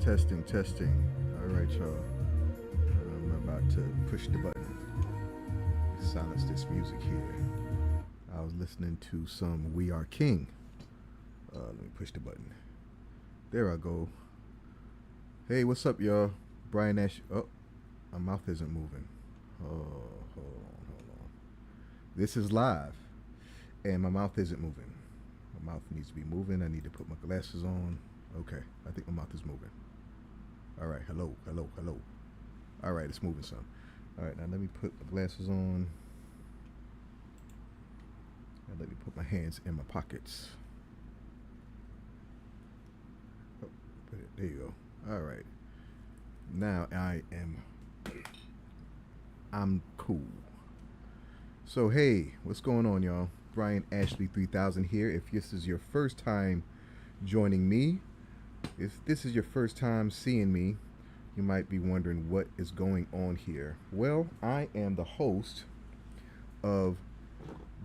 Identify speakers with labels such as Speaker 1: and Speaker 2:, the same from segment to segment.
Speaker 1: Testing, testing. All right, y'all. I'm about to push the button. Silence this music here. I was listening to some We Are King. Let me push the button. There I go. Hey, what's up, y'all? Brian Ash. Oh, my mouth isn't moving. Oh, hold on. This is live, and my mouth isn't moving. My mouth needs to be moving. I need to put my glasses on. Okay, I think my mouth is moving. All right, hello. All right, it's moving some. All right, now let me put my glasses on. And let me put my hands in my pockets. Oh, put it, there you go. All right. Now I'm cool. So hey, what's going on, y'all? Brian Ashley 3000 here. If this is your first time joining me, if this is your first time seeing me, you might be wondering what is going on here. Well, I am the host of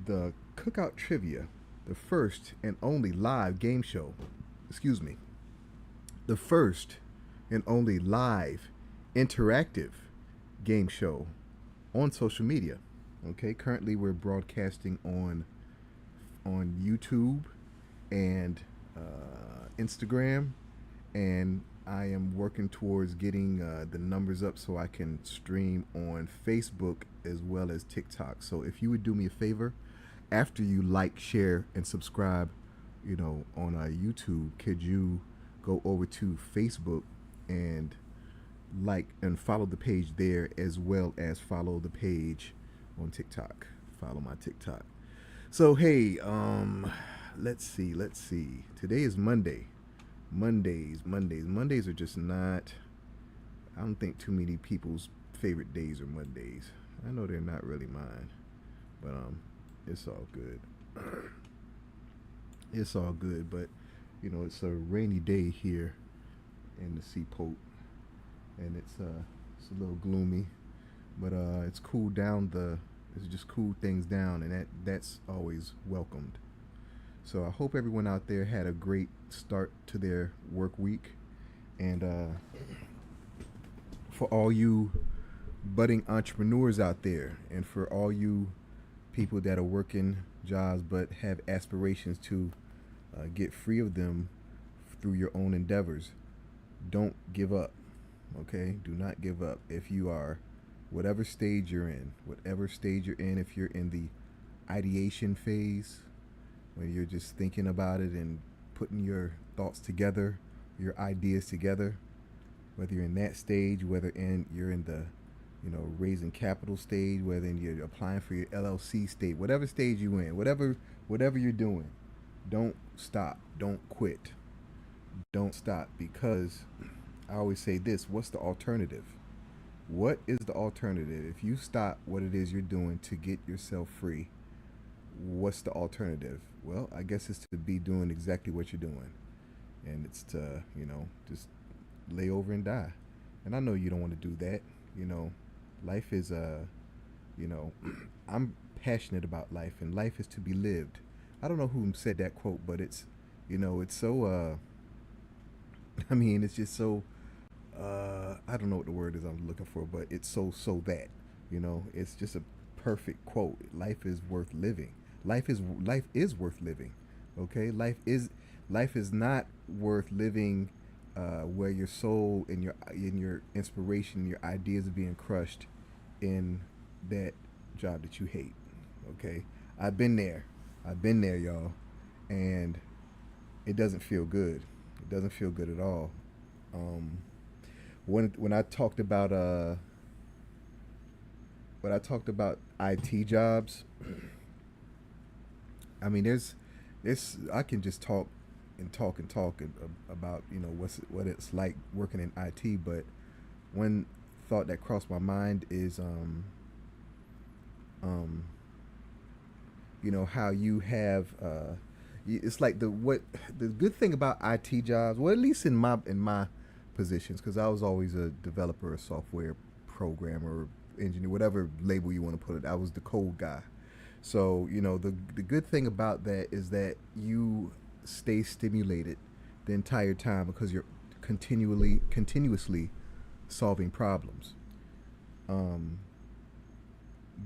Speaker 1: the Cookout Trivia, the first and only live game show. Excuse me. The first and only live interactive game show on social media. Okay, currently we're broadcasting on YouTube and Instagram, and I am working towards getting the numbers up so I can stream on Facebook as well as TikTok. So if you would do me a favor, after you like, share, and subscribe, on YouTube, could you go over to Facebook and like and follow the page there, as well as follow the page on TikTok. Follow my TikTok. So hey, let's see. Today is Monday. Mondays are just not. I don't think too many people's favorite days are Mondays. I know they're not really mine, but it's all good. It's all good, but it's a rainy day here in the Seaport, and it's a little gloomy, but it's cooled down. It's just cooled things down, and that's always welcomed. So I hope everyone out there had a great start to their work week, and for all you budding entrepreneurs out there, and for all you people that are working jobs but have aspirations to get free of them through your own endeavors, don't give up. Okay, do not give up. If you are, whatever stage you're in, if you're in the ideation phase, when you're just thinking about it and putting your thoughts together, your ideas together, whether you're in that stage, you're in the raising capital stage, whether you're applying for your LLC stage, whatever stage you're in, whatever you're doing, don't stop, don't quit, don't stop, because I always say this: what's the alternative? What is the alternative? If you stop what it is you're doing to get yourself free, what's the alternative? Well, I guess it's to be doing exactly what you're doing, and it's to just lay over and die. And I know you don't want to do that. Life is I'm passionate about life, and life is to be lived. I don't know who said that quote, but it's so I mean, it's just so I don't know what the word is I'm looking for, but it's so that it's just a perfect quote. Life is worth living. Life is worth living. Okay, life is not worth living where your soul and your inspiration, your ideas are being crushed in that job that you hate. Okay, I've been there. Y'all, and it doesn't feel good. It doesn't feel good at all. Um, when I talked about IT jobs, I mean, there's I can just talk and about what it's like working in IT. But one thought that crossed my mind is um, how you have it's like the good thing about IT jobs, well, at least in my positions, because I was always a developer, a software programmer, engineer, whatever label you want to put it. I was the code guy. So the good thing about that is that you stay stimulated the entire time, continuously solving problems. Um,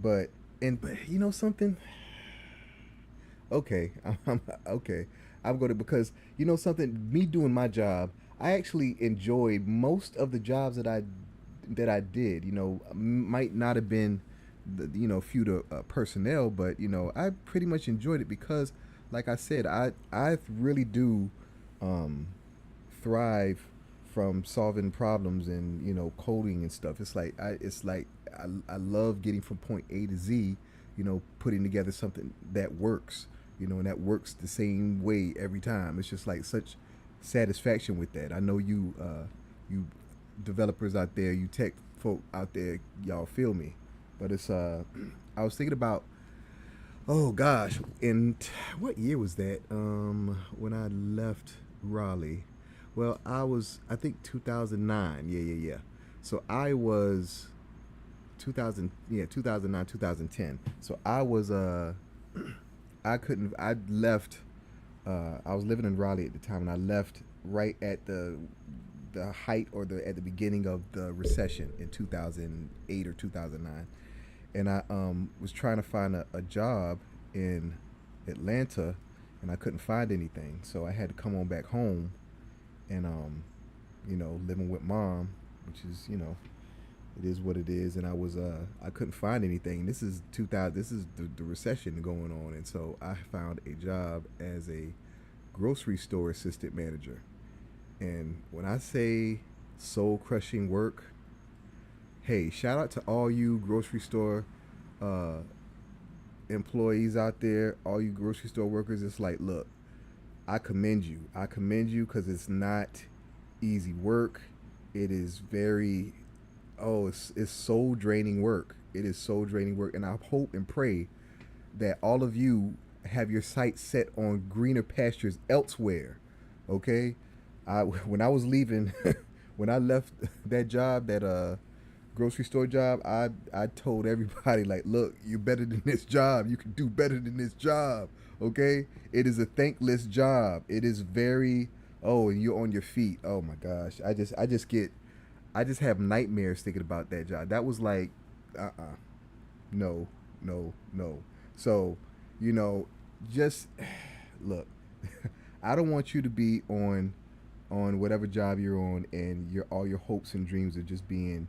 Speaker 1: but but you know something? Okay, okay. I'm going to because you know something. Me doing my job, I actually enjoyed most of the jobs that I did. You know, might not have been few to personnel, but I pretty much enjoyed it because, like I said, I really do um, thrive from solving problems and coding and stuff. I love getting from point A to Z, putting together something that works, and that works the same way every time. It's just like such satisfaction with that. I know you developers out there, you tech folk out there, y'all feel me. But it's I was thinking about, oh gosh, in what year was that? When I left Raleigh. Well, I think 2009. Yeah, yeah, yeah. So I was 2000, yeah, 2009, 2010. So I was I couldn't I left I was living in Raleigh at the time, and I left right at the height or the at the beginning of the recession in 2008 or 2009. And I was trying to find a job in Atlanta, and I couldn't find anything. So I had to come on back home, and living with mom, which is it is what it is. And I couldn't find anything. This is 2000. This is the recession going on, and so I found a job as a grocery store assistant manager. And when I say soul crushing work, hey, shout out to all you grocery store uh, employees out there, all you grocery store workers. It's like, look, I commend you. I commend you because it's not easy work. It is very, it's soul draining work. It is soul draining work. And I hope and pray that all of you have your sights set on greener pastures elsewhere. Okay? When I was leaving, when I left that job, that grocery store job, I told everybody like, look, you're better than this job. You can do better than this job. Okay? It is a thankless job. It is very and you're on your feet. Oh my gosh. I just have nightmares thinking about that job. That was like no, no, no. So, you know, just look, I don't want you to be on whatever job you're on, and your all your hopes and dreams are just being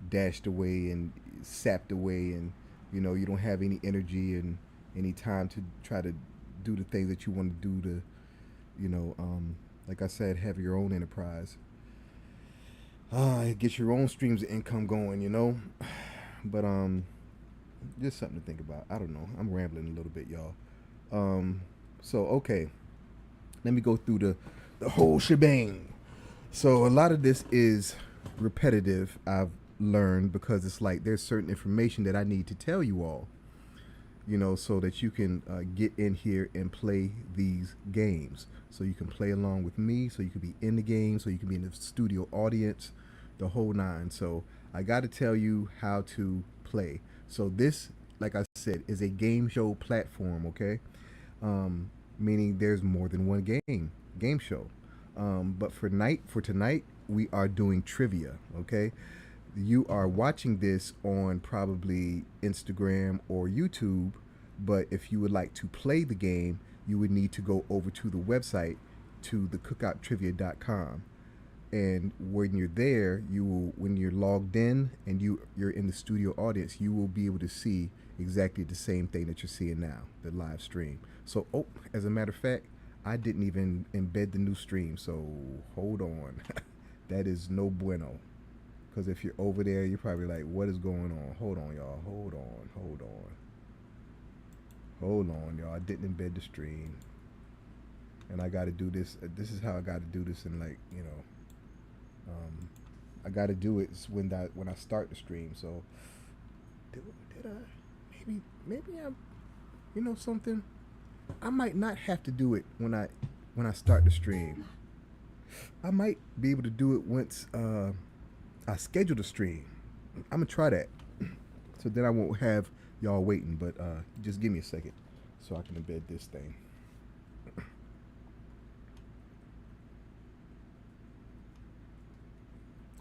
Speaker 1: dashed away and sapped away, and you don't have any energy and any time to try to do the things that you want to do to you know like I said, have your own enterprise, get your own streams of income going. But just something to think about. I don't know, I'm rambling a little bit, y'all. So okay, let me go through the whole shebang. So a lot of this is repetitive, I've learned, because it's like there's certain information that I need to tell you all, so that you can get in here and play these games. So you can play along with me, so you can be in the game, so you can be in the studio audience, the whole nine. So I got to tell you how to play. So this, like I said, is a game show platform, okay? Meaning there's more than one game show. But for tonight, we are doing trivia. Okay, you are watching this on probably Instagram or YouTube. But if you would like to play the game, you would need to go over to the website, to the cookouttrivia.com. And when you're there, when you're logged in and you're in the studio audience, you will be able to see exactly the same thing that you're seeing now, the live stream. So, as a matter of fact, I didn't even embed the new stream, so hold on. That is no bueno. Because if you're over there, you're probably like, what is going on? Hold on, y'all. Hold on. Hold on, y'all. I didn't embed the stream. And I got to do this. This is how I got to do this. And I got to do it when I start the stream. So, did I? Maybe I'm, something? I might not have to do it when I start the stream. I might be able to do it once I schedule the stream. I'm gonna try that, so then I won't have y'all waiting. But just give me a second so I can embed this thing.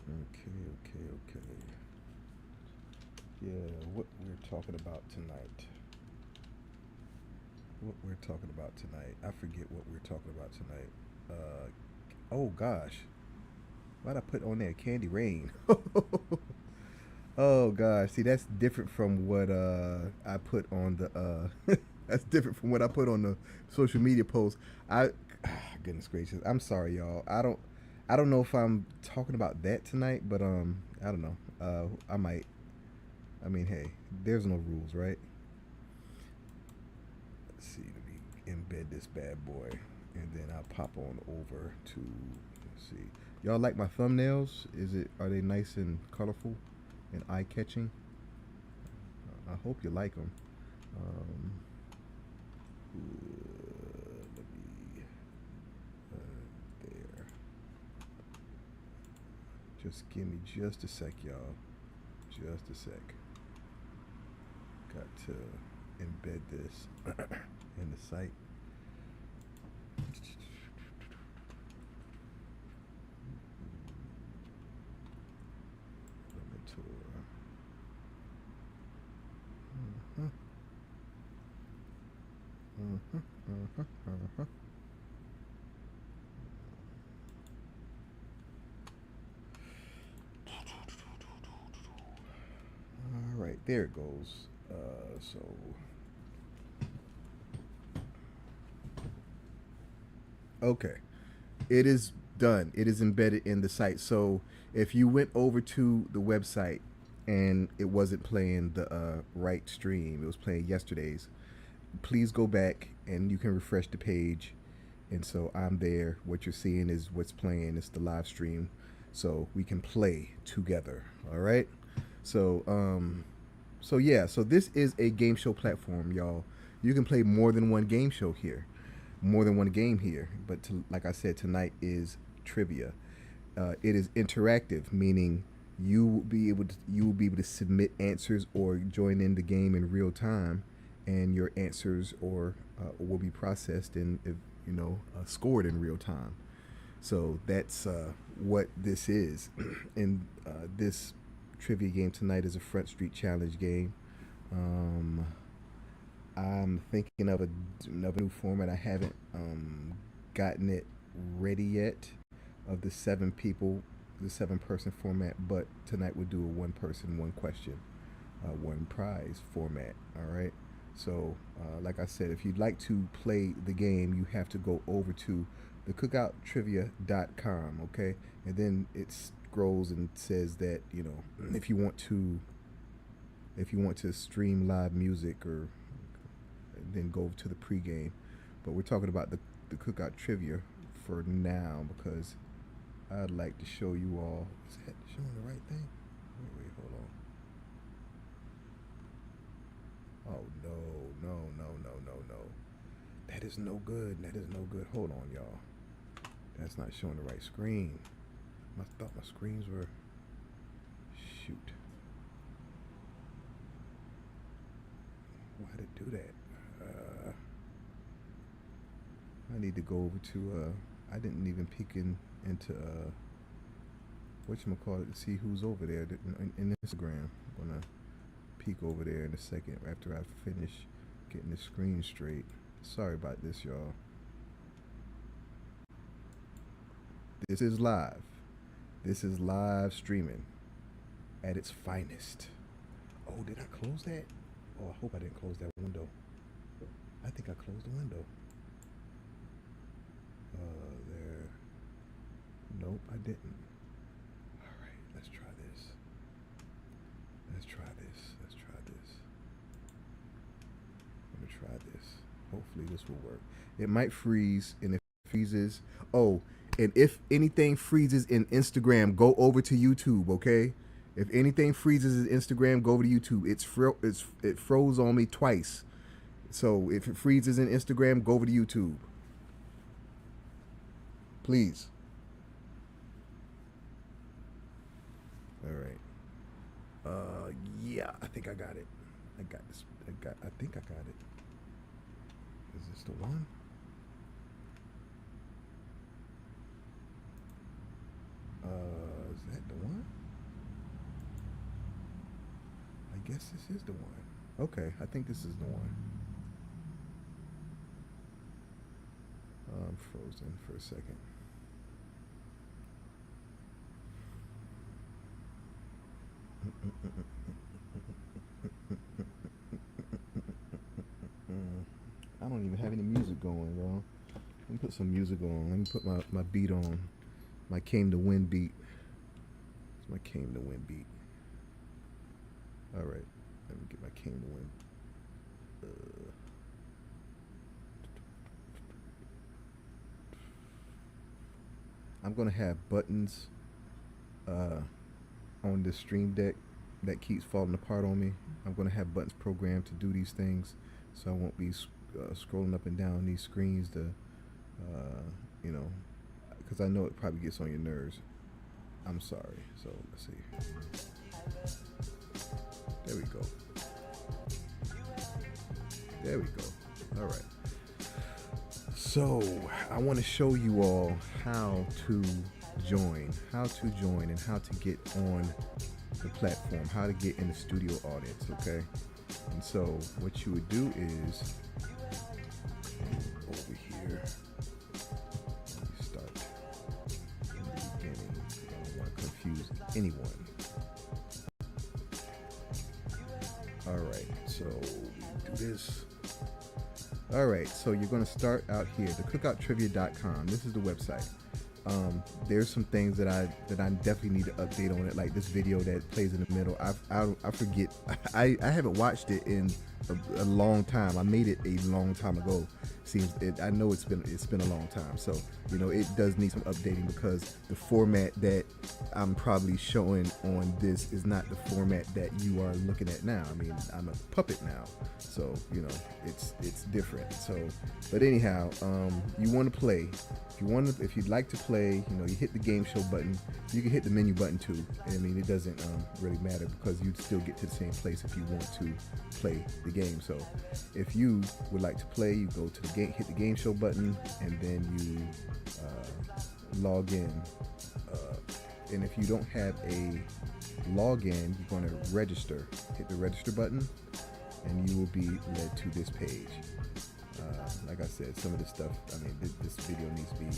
Speaker 1: Okay. Yeah, what we're talking about tonight. I forget what we're talking about tonight. Oh gosh. Why'd I put on there Candy Rain? Oh gosh. See, that's different from what I put on the that's different from what I put on the social media post. I goodness gracious. I'm sorry y'all. I don't know if I'm talking about that tonight, but I don't know. I might. I mean, hey, there's no rules, right? Let's see. Let me embed this bad boy, and then I'll pop on over to. Let's see. Y'all like my thumbnails? Are they nice and colorful and eye catching? I hope you like them. Um, Let me there. Just give me just a sec, y'all. Just a sec. Got to embed this in the site. All right, there it goes. So okay, it is done. It is embedded in the site. So if you went over to the website and it wasn't playing the right stream, it was playing yesterday's. Please go back and you can refresh the page. And so I'm there. What you're seeing is what's playing. It's the live stream, so we can play together. All right. So so yeah. So this is a game show platform, y'all. You can play more than one game show here, more than one game here. But like I said, tonight is trivia. It is interactive, meaning you will be able to submit answers or join in the game in real time, and your answers or will be processed and scored in real time. So that's what this is. And this trivia game tonight is a Front Street Challenge game. Um, I'm thinking of another new format. I haven't gotten it ready yet. Of the seven people, the 7-person format, but tonight we'll do a one person, one question, one prize format. All right. So, like I said, if you'd like to play the game, you have to go over to the cookouttrivia.com. Okay, and then it scrolls and says that if you want to stream live music or then go to the pregame. But we're talking about the Cookout trivia for now because I'd like to show you all. Is that showing the right thing? Wait, hold on. Oh no. That is no good. Hold on, y'all. That's not showing the right screen. I thought my screens were. Shoot. Why did it do that? I need to go over to. I didn't even peek into whatchamacallit to see who's over there in Instagram. I'm gonna peek over there in a second after I finish getting the screen straight. Sorry about this, y'all. This is live. This is live streaming at its finest. Oh, did I close that? Oh, I hope I didn't close that window. I think I closed the window. There. Nope, I didn't. All right, let's try this. I'm gonna try this. Hopefully this will work. It might freeze, and if it freezes, oh, and if anything freezes in Instagram, go over to YouTube, okay? If anything freezes in Instagram, go over to YouTube. It froze on me twice. So if it freezes in Instagram, go over to YouTube. Please. All right. Yeah, I think I got it. I got this. I think I got it. Is this the one? is that the one? I guess this is the one. Okay, I think this is the one. I'm frozen for a second. I don't even have any music going, y'all. Let me put some music on. Let me put my beat on. My Came to Win beat. It's my Came to Win beat. Alright. Let me get my Came to Win. I'm going to have buttons on this stream deck that keeps falling apart on me. I'm going to have buttons programmed to do these things, so I won't be scrolling up and down these screens to, you know, because I know it probably gets on your nerves. I'm sorry. So let's see. There we go. There we go. All right. So I want to show you all how to join, and how to get on the platform, how to get in the studio audience, okay? And so what you would do is, over here, let me start in the beginning, because I don't want to confuse anyone. All right, so we do this. All right, so you're going to start out here, the cookouttrivia.com. This is the website. There's some things that I definitely need to update on it, like this video that plays in the middle. I forget. I haven't watched it in a long time. I made it a long time ago. I know it's been a long time. So it does need some updating, because the format that I'm probably showing on this is not the format that you are looking at now. I mean, I'm a puppet now, so it's different. So, but anyhow, you want to play. If you'd like to play, you hit the game show button. You can hit the menu button too. I mean, it doesn't really matter, because you'd still get to the same place if you want to play the game. So if you would like to play, you go to the game, hit the game show button, and then you log in. And if you don't have a login, you're going to register. Hit the register button, and you will be led to this page. Like I said, some of this stuff, I mean, this video needs to be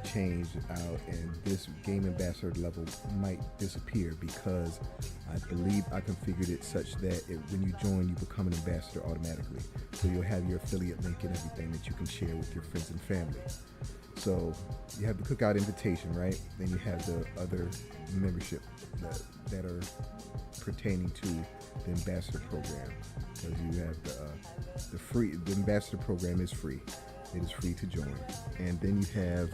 Speaker 1: changed out, and this game ambassador level might disappear, because I believe I configured it such that when you join, you become an ambassador automatically. So you'll have your affiliate link and everything that you can share with your friends and family. So you have the Cookout invitation, right? Then you have the other membership that are pertaining to the ambassador program, because you have the ambassador program is free. It is free to join. And then you have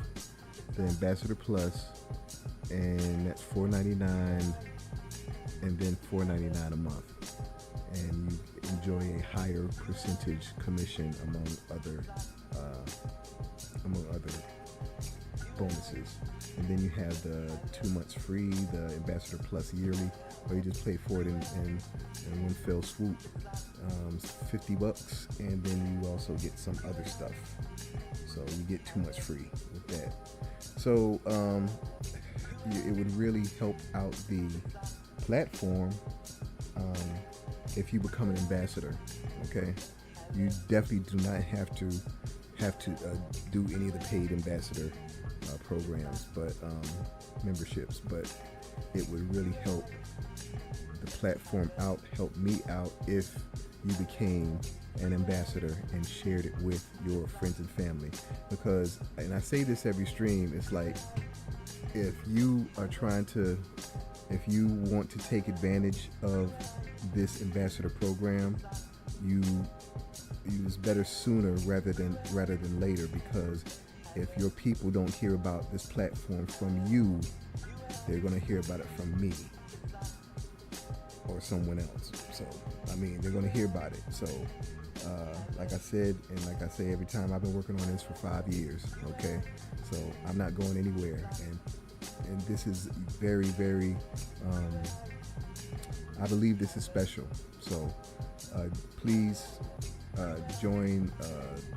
Speaker 1: the Ambassador Plus, and that's $4.99, and then $4.99 a month, and you enjoy a higher percentage commission among other bonuses. And then you have the 2 months free, the Ambassador Plus yearly, where you just pay for it in one fell swoop. It's $50, and then you also get some other stuff. So you get 2 months free with that. So it would really help out the platform if you become an ambassador. Okay, you definitely do not have to do any of the paid ambassador programs, but memberships. But it would really help the platform out, help me out, if you became an ambassador and shared it with your friends and family. Because, and I say this every stream, it's like, if you want to take advantage of this ambassador program, it's better sooner rather than later, because if your people don't hear about this platform from you, they're going to hear about it from me or someone else. So, I mean, they're going to hear about it. So, like I said, and like I say every time, I've been working on this for 5 years. Okay, so I'm not going anywhere, and this is very, very. I believe this is special. So, please join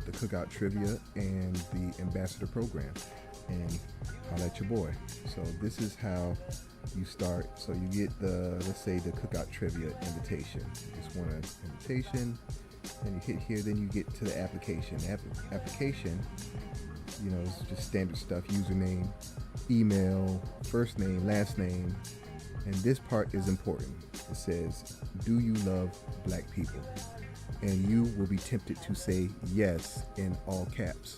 Speaker 1: the Cookout Trivia and the Ambassador Program. and holla at your boy. So this is how you start. So you get the, let's say, the Cookout trivia invitation. You just want an invitation, and you hit here, then you get to the application. Application, you know, it's just standard stuff: username, email, first name, last name. And this part is important. It says, do you love black people? And you will be tempted to say yes in all caps.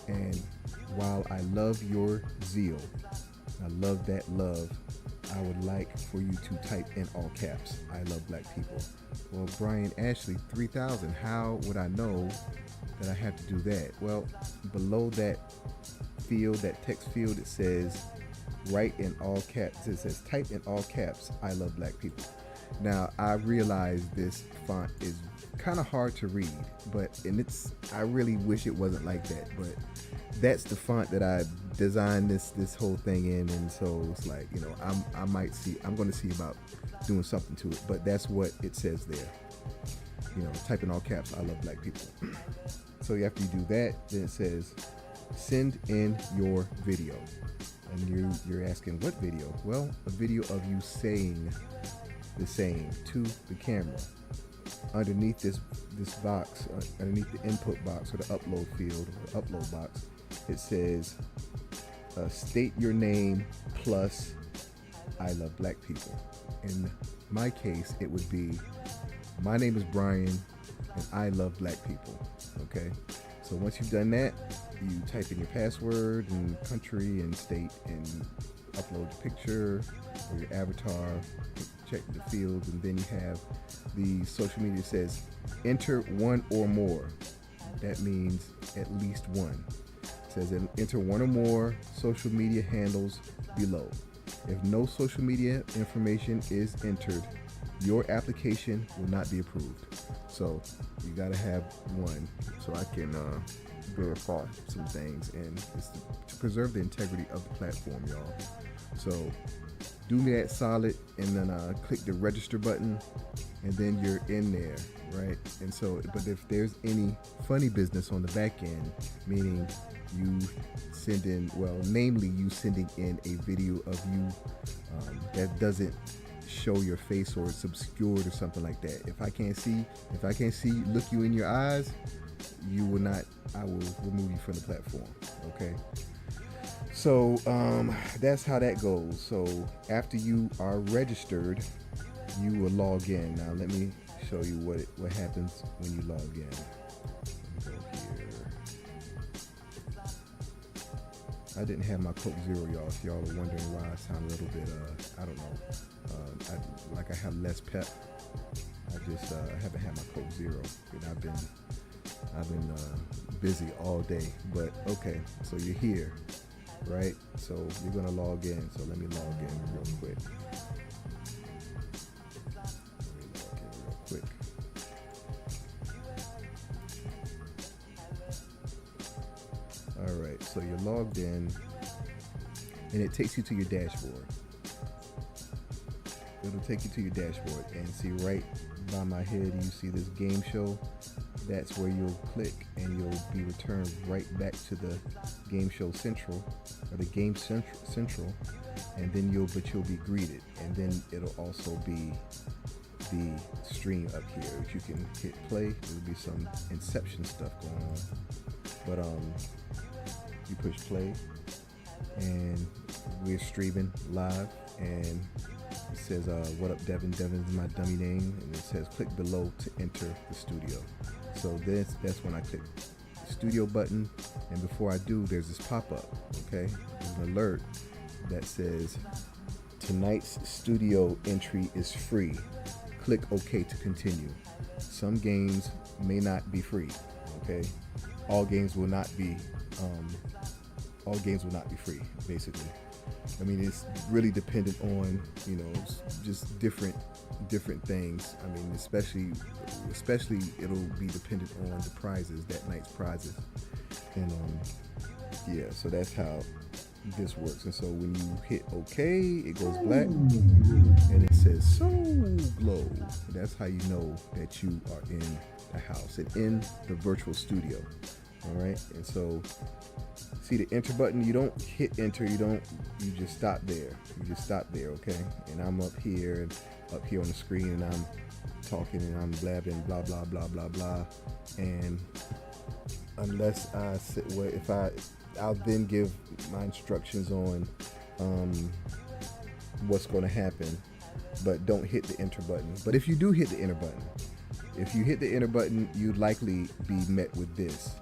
Speaker 1: And while I love your zeal, I love that love, I would like for you to type in all caps, I love black people. Well, Brian Ashley 3000, how would I know that I have to do that? Well, below that field, that text field, it says write in all caps. It says type in all caps, I love black people. Now, I realize this font is kind of hard to read, I really wish it wasn't like that, but that's the font that I designed this whole thing in, and so it's like, you know, I'm going to see about doing something to it, but that's what it says there. You know, type in all caps, I love black people. So after you do that, then it says send in your video. And you're asking, what video? Well, a video of you saying the same to the camera. Underneath this box, underneath the input box or the upload field or upload box, it says state your name plus I love black people. In my case, it would be, my name is Brian and I love black people. Okay, so once you've done that, you type in your password and country and state and upload your picture or your avatar, check the fields, and then you have the social media says enter one or more. That means at least one. It says enter one or more social media handles below. If no social media information is entered, your application will not be approved. So you gotta have one, so I can verify some things, and it's to preserve the integrity of the platform, y'all. So do me that solid, and then click the register button, and then you're in there, right? And so, but if there's any funny business on the back end, meaning you send in, well, namely you sending in a video of you that doesn't show your face, or it's obscured or something like that. If I can't see, look you in your eyes, you will not, I will remove you from the platform. Okay. So that's how that goes. So after you are registered, you will log in. Now let me show you what happens when you log in. Let me go here. I didn't have my Coke Zero, y'all. If y'all are wondering why I sound a little bit, I don't know, like I have less pep. I just haven't had my Coke Zero, and I've been busy all day. But okay, so you're here, right? So you're gonna log in. So let me log in real quick. All right, so you're logged in, and it takes you to your dashboard. It'll take you to your dashboard, and see right by my head, you see this game show. That's where you'll click, and you'll be returned right back to the Game Show Central, or the Game Central, and then you'll be greeted, and then it'll also be the stream up here, which you can hit play. There'll be some Inception stuff going on, but you push play, and we're streaming live, and it says what up, Devin. Devin's my dummy name, and it says click below to enter the studio. So that's when I click the studio button, and before I do, there's this pop-up. Okay, there's an alert that says tonight's studio entry is free. Click OK to continue. Some games may not be free. Okay, all games will not be free, basically. I mean, it's really dependent on, you know, just different things. I mean, especially it'll be dependent on the prizes, that night's prizes. And yeah, so that's how this works. And so when you hit OK, it goes black, and it says so glow. That's how you know that you are in the house and in the virtual studio. All right, and so see the enter button. You don't hit enter. You just stop there. You just stop there. Okay, and I'm up here on the screen, and I'm talking and I'm blabbing blah blah blah blah blah, and unless I sit, well, I'll then give my instructions on what's going to happen, but don't hit the enter button. But if you do hit the enter button, you'd likely be met with this,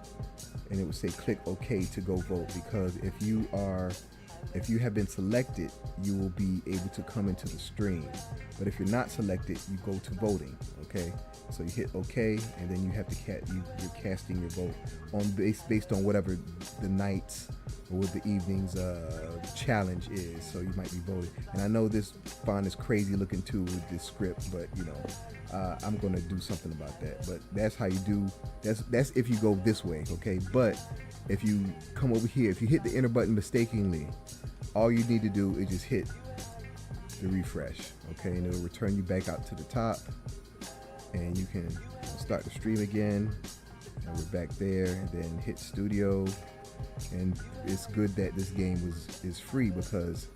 Speaker 1: and it would say click OK to go vote, because if you have been selected, you will be able to come into the stream. But if you're not selected, you go to voting. Okay, so you hit OK, and then you have to you're casting your vote on based on whatever the night's or what the evening's challenge is. So you might be voting. And I know this font is crazy looking too with this script, but I'm gonna do something about that. But that's how you do. That's if you go this way. Okay, but if you come over here, if you hit the enter button mistakenly, all you need to do is just hit the refresh, okay, and it'll return you back out to the top, and you can start the stream again, and we're back there, and then hit studio. And it's good that this game is free, because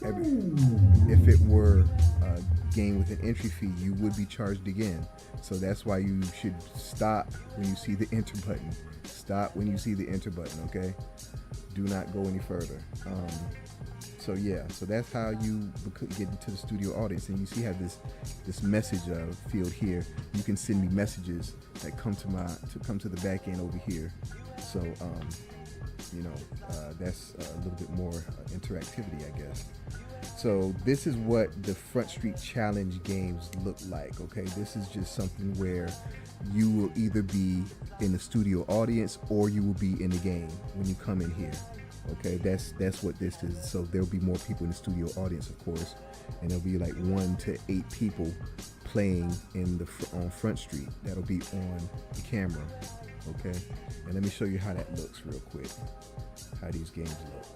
Speaker 1: if it were a game with an entry fee, you would be charged again. So that's why you should stop when you see the enter button. Stop when you see the enter button, okay? Do not go any further. So that's how you get into the studio audience. And you see how this message field here, you can send me messages that come to the back end over here. So that's a little bit more interactivity, I guess. So this is what the Front Street Challenge games look like. Okay, this is just something where you will either be in the studio audience or you will be in the game when you come in here. Okay, that's what this is. So there'll be more people in the studio audience, of course, and there'll be like 1 to 8 people playing on Front Street. That'll be on the camera. Okay, and let me show you how that looks real quick. How these games look.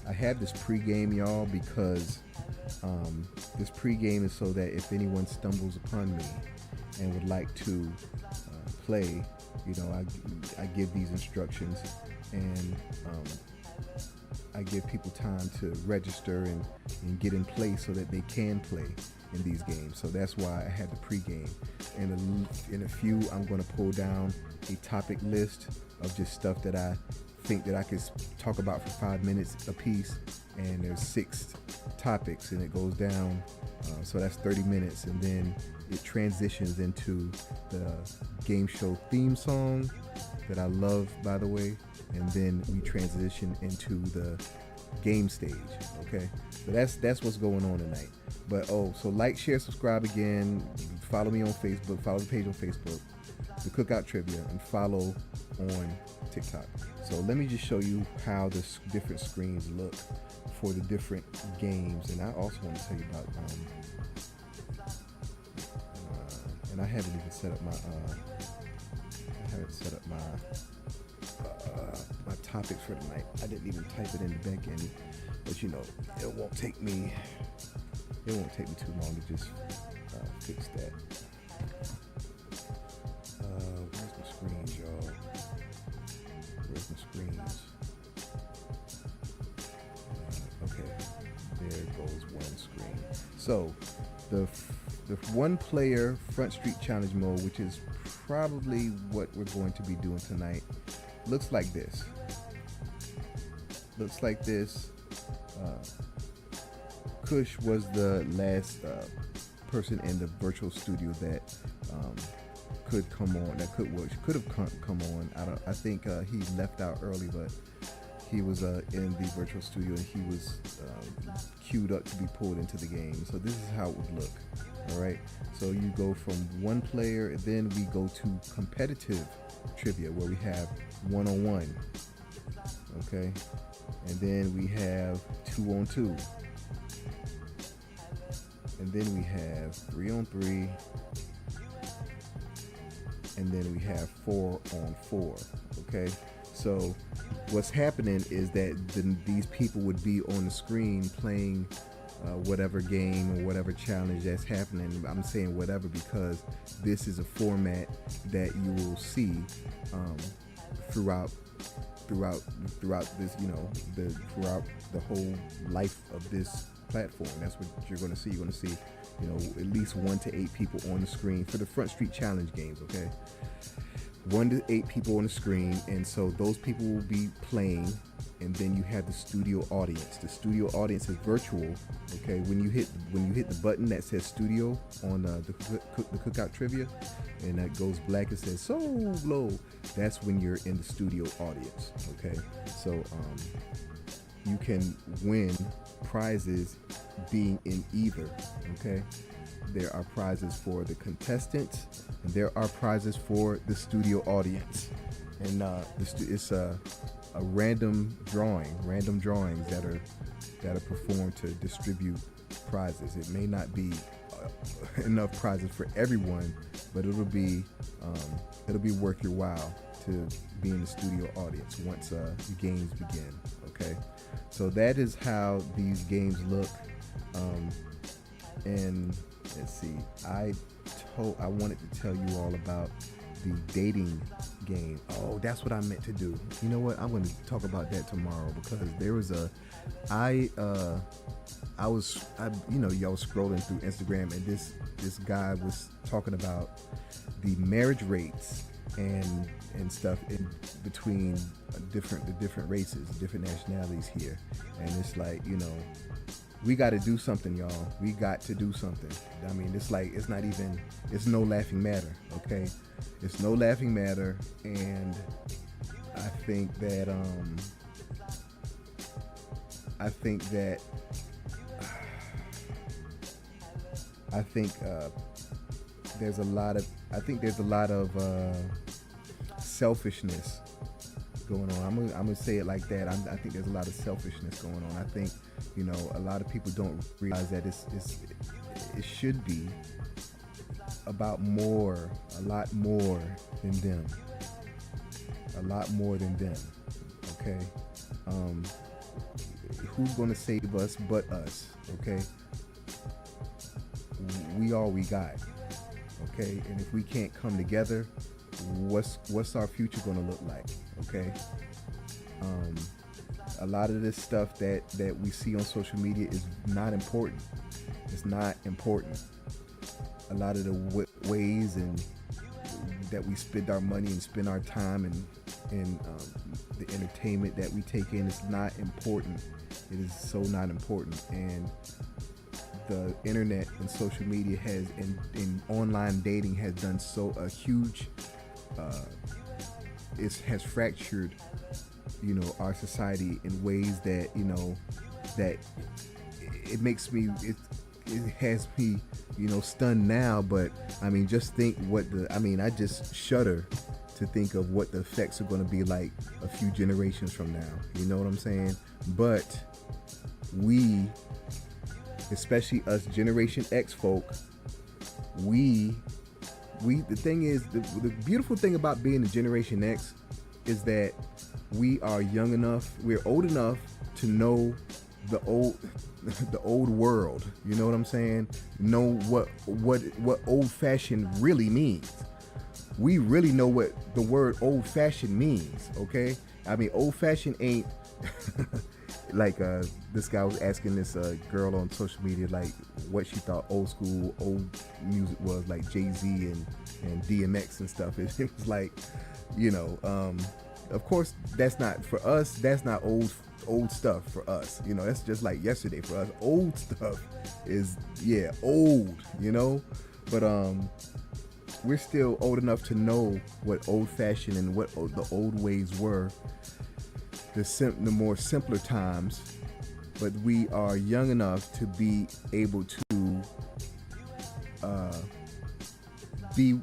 Speaker 1: I have this pregame, y'all, because this pregame is so that if anyone stumbles upon me and would like to play, I give these instructions, and I give people time to register and get in place so that they can play in these games. So that's why I had the pregame. And in a few, I'm going to pull down a topic list of just stuff that I think that I could talk about for 5 minutes a piece, and there's 6 topics, and it goes down, so that's 30 minutes, and then it transitions into the game show theme song that I love, by the way, and then we transition into the game stage. Okay, so that's what's going on tonight. But so like, share, subscribe again, follow me on Facebook, follow the page on Facebook, the Cookout Trivia, and follow on TikTok. So let me just show you how the different screens look for the different games. And I also want to tell you about and I haven't even set up my my topics for tonight. I didn't even type it in the back end, but it won't take me too long to just fix that. Where's my screens, y'all? Where's my screens? Okay, there goes one screen. So the one player Front Street Challenge mode, which is probably what we're going to be doing tonight, looks like this. Kush was the last person in the virtual studio that could come on. That could have come on. I think he left out early, but he was in the virtual studio, and he was queued up to be pulled into the game. So this is how it would look. All right. So you go from one player, and then we go to competitive trivia, where we have 1-on-1. Okay, and then we have 2-on-2. And then we have 3-on-3, and then we have 4-on-4. Okay, so what's happening is that these people would be on the screen playing whatever game or whatever challenge that's happening. I'm saying whatever because this is a format that you will see um, throughout throughout this, throughout the whole life of this platform. That's what you're going to see. You're going to see, at least 1 to 8 people on the screen for the Front Street Challenge games. Okay, 1 to 8 people on the screen, and so those people will be playing. And then you have the studio audience. The studio audience is virtual. Okay, when you hit the button that says studio on the Cookout trivia, and that goes black, it says solo. That's when you're in the studio audience. Okay, so you can win prizes being in either. Okay, there are prizes for the contestants, and there are prizes for the studio audience, and it's a random drawings that are performed to distribute prizes. It may not be enough prizes for everyone, but it'll be worth your while to be in the studio audience once the games begin. Okay, so that is how these games look. And let's see, I wanted to tell you all about the dating game. Oh, that's what I meant to do. You know what? I'm going to talk about that tomorrow because there was y'all was scrolling through Instagram, and this guy was talking about the marriage rates and stuff in between the different races, different nationalities here, and it's like, we got to do something, y'all. We got to do something. I mean, it's no laughing matter, okay? It's no laughing matter, and I think that there's a lot of selfishness going on. I'm gonna say it like that. I think there's a lot of selfishness going on. I think a lot of people don't realize that it should be about a lot more than them. Okay, who's gonna save us but us? Okay, we all we got. Okay, and if we can't come together, what's our future gonna look like? Okay, a lot of this stuff that we see on social media is not important. It's not important. A lot of the ways and that we spend our money and spend our time and the entertainment that we take in is not important. It is so not important. And the internet and social media and online dating has done a huge it has fractured our society in ways that that it makes me it has me stunned now. But I mean, just think I just shudder to think of what the effects are going to be like a few generations from now. You know what I'm saying? But we, especially us Generation X folk, the thing is, the beautiful thing about being a Generation X is that we are young enough, we're old enough to know the old world. You know what I'm saying? Know what old fashioned really means. We really know what the word old fashioned means. Okay, I mean, old fashioned ain't like this guy was asking this girl on social media like what she thought old music was, like Jay-Z and DMX and stuff. It was like, of course that's not for us. That's not old stuff for us. That's just like yesterday for us. Old stuff is old, but we're still old enough to know what old fashioned and what the old ways were, the more simpler times. But we are young enough to be able to be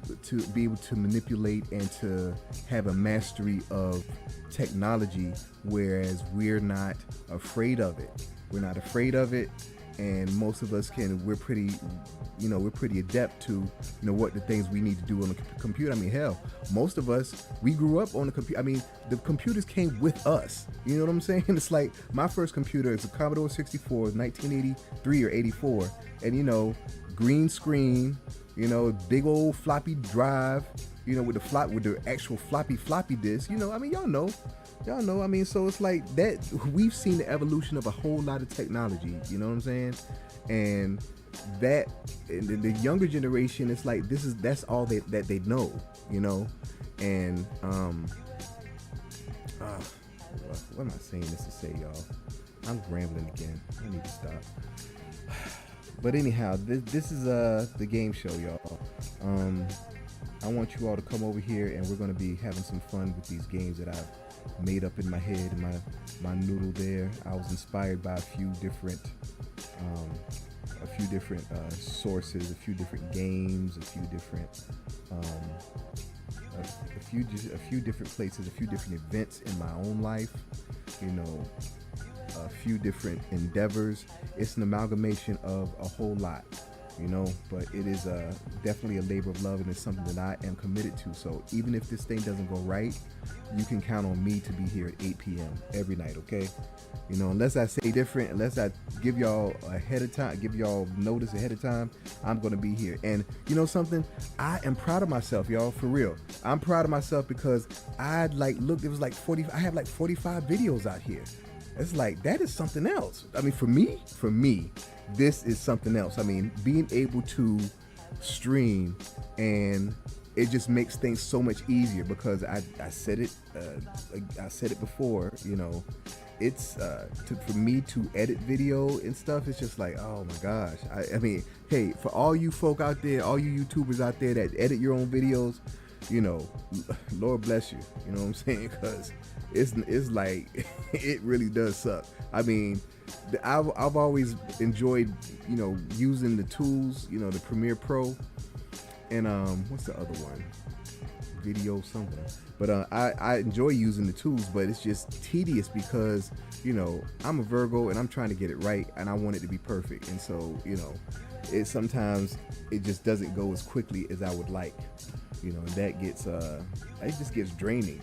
Speaker 1: able to manipulate and to have a mastery of technology, whereas we're not afraid of it. We're not afraid of it, and most of us we're pretty, we're pretty adept to, what the things we need to do on the computer. I mean, hell, most of us, we grew up on the computer. I mean, the computers came with us. You know what I'm saying? It's like my first computer is a Commodore 64, 1983 or 84, and green screen, big old floppy drive, with the actual floppy disk. I mean, y'all know. I mean, so it's like that. We've seen the evolution of a whole lot of technology. You know what I'm saying? And that the younger generation, it's like that's all that they know. And what am I saying this to say, y'all? I'm rambling again. I need to stop. But anyhow, this is the game show, y'all. I want you all to come over here, and we're going to be having some fun with these games that I've made up in my head, and my noodle there. I was inspired by a few different sources, a few different games, a few different places, a few different events in my own life, a few different endeavors. It's an amalgamation of a whole lot, but it is definitely a labor of love, and it's something that I am committed to. So even if this thing doesn't go right, you can count on me to be here at 8 p.m. every night, okay? Unless I say different, unless I give y'all notice ahead of time, I'm going to be here. And something? I am proud of myself, y'all, for real. I'm proud of myself because I have like 45 videos out here. It's like, that is something else. I mean, for me, this is something else. I mean, being able to stream, and it just makes things so much easier because I said it before, it's for me to edit video and stuff, it's just like, oh my gosh. I mean, hey, for all you folk out there, all you YouTubers out there that edit your own videos, Lord bless you, you know what I'm saying? Because it's like, it really does suck. I mean, I've always enjoyed, using the tools, the Premiere Pro, and what's the other one? Video something. But I enjoy using the tools, but it's just tedious because, I'm a Virgo and I'm trying to get it right, and I want it to be perfect. And so, sometimes it just doesn't go as quickly as I would like, and that gets, it just gets draining,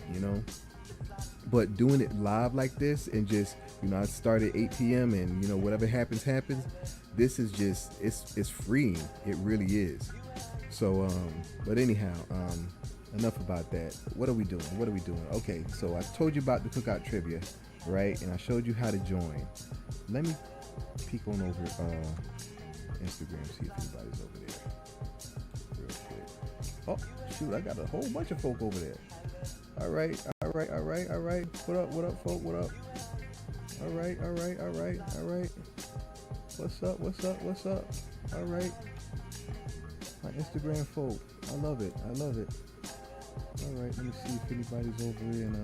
Speaker 1: But doing it live like this, and just, I start at 8 p.m. and, whatever happens. This is just, it's freeing. It really is. So, but anyhow, enough about that. What are we doing? Okay, so I told you about the Cookout trivia, right? And I showed you how to join. Let me peek on over Instagram, see if anybody's over there real quick. Oh, shoot, I got a whole bunch of folk over there. All right. What up, folk? What up? All right. What's up? All right. My Instagram folk. I love it. All right, let me see if anybody's over in,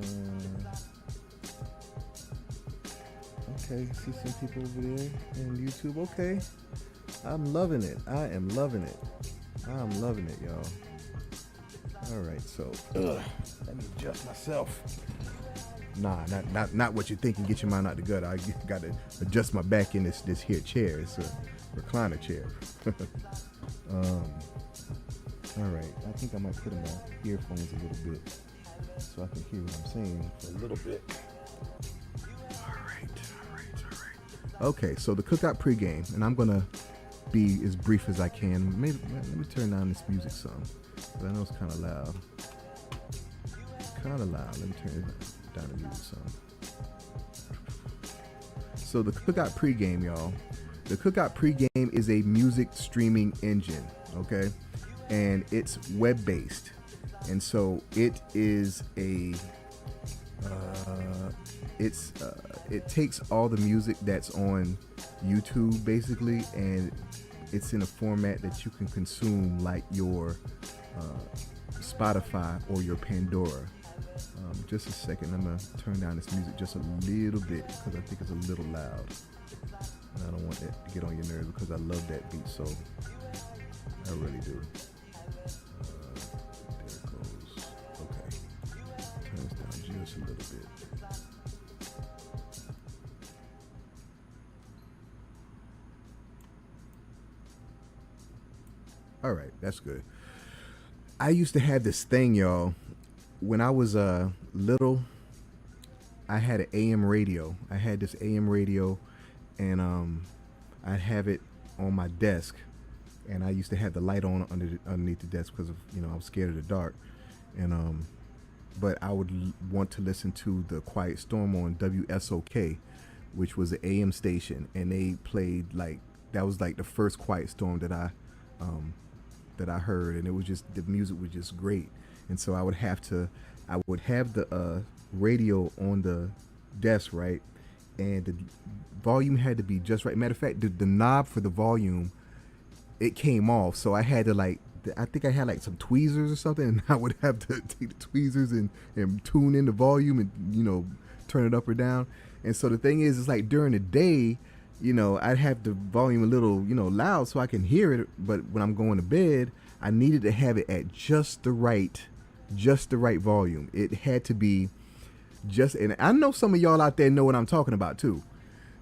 Speaker 1: okay, see some people over there in YouTube. Okay, I'm loving it. I am loving it, y'all. All right, so let me adjust myself. Nah, not what you're thinking. Get your mind out the gutter. I got to adjust my back in this here chair. It's a recliner chair. All right, I think I might put in my earphones a little bit so I can hear what I'm saying for a little bit. All right. Okay, so the Cookout pregame, and I'm gonna be as brief as I can. Maybe let me turn down this music some, but I know it's kind of loud. Let me turn down the music some. So the Cookout pregame, y'all. The Cookout pregame is a music streaming engine. Okay. And it's web-based, and so it is it takes all the music that's on YouTube basically, and it's in a format that you can consume like your Spotify or your Pandora. Just a second, I'm gonna turn down this music just a little bit because I think it's a little loud, and I don't want that to get on your nerves because I love that beat, so I really do. There it goes. Okay. Turn this down just a little bit. All right, that's good. I used to have this thing, y'all. When I was little, I had an AM radio. I had this AM radio, and I'd have it on my desk, and I used to have the light on underneath the desk because of I was scared of the dark, and but I would want to listen to the Quiet Storm on WSOK, which was an AM station, and they played like that was like the first Quiet Storm um, that I heard, and it was just the music was just great, and so I would have the radio on the desk, right, and the volume had to be just right. Matter of fact, the knob for the volume it came off, so I had to like I think I had like some tweezers or something, and I would have to take the tweezers and tune in the volume and turn it up or down. And so the thing is, it's like during the day, I'd have the volume a little loud so I can hear it, but when I'm going to bed, I needed to have it at just the right volume. It had to be and I know some of y'all out there know what I'm talking about too.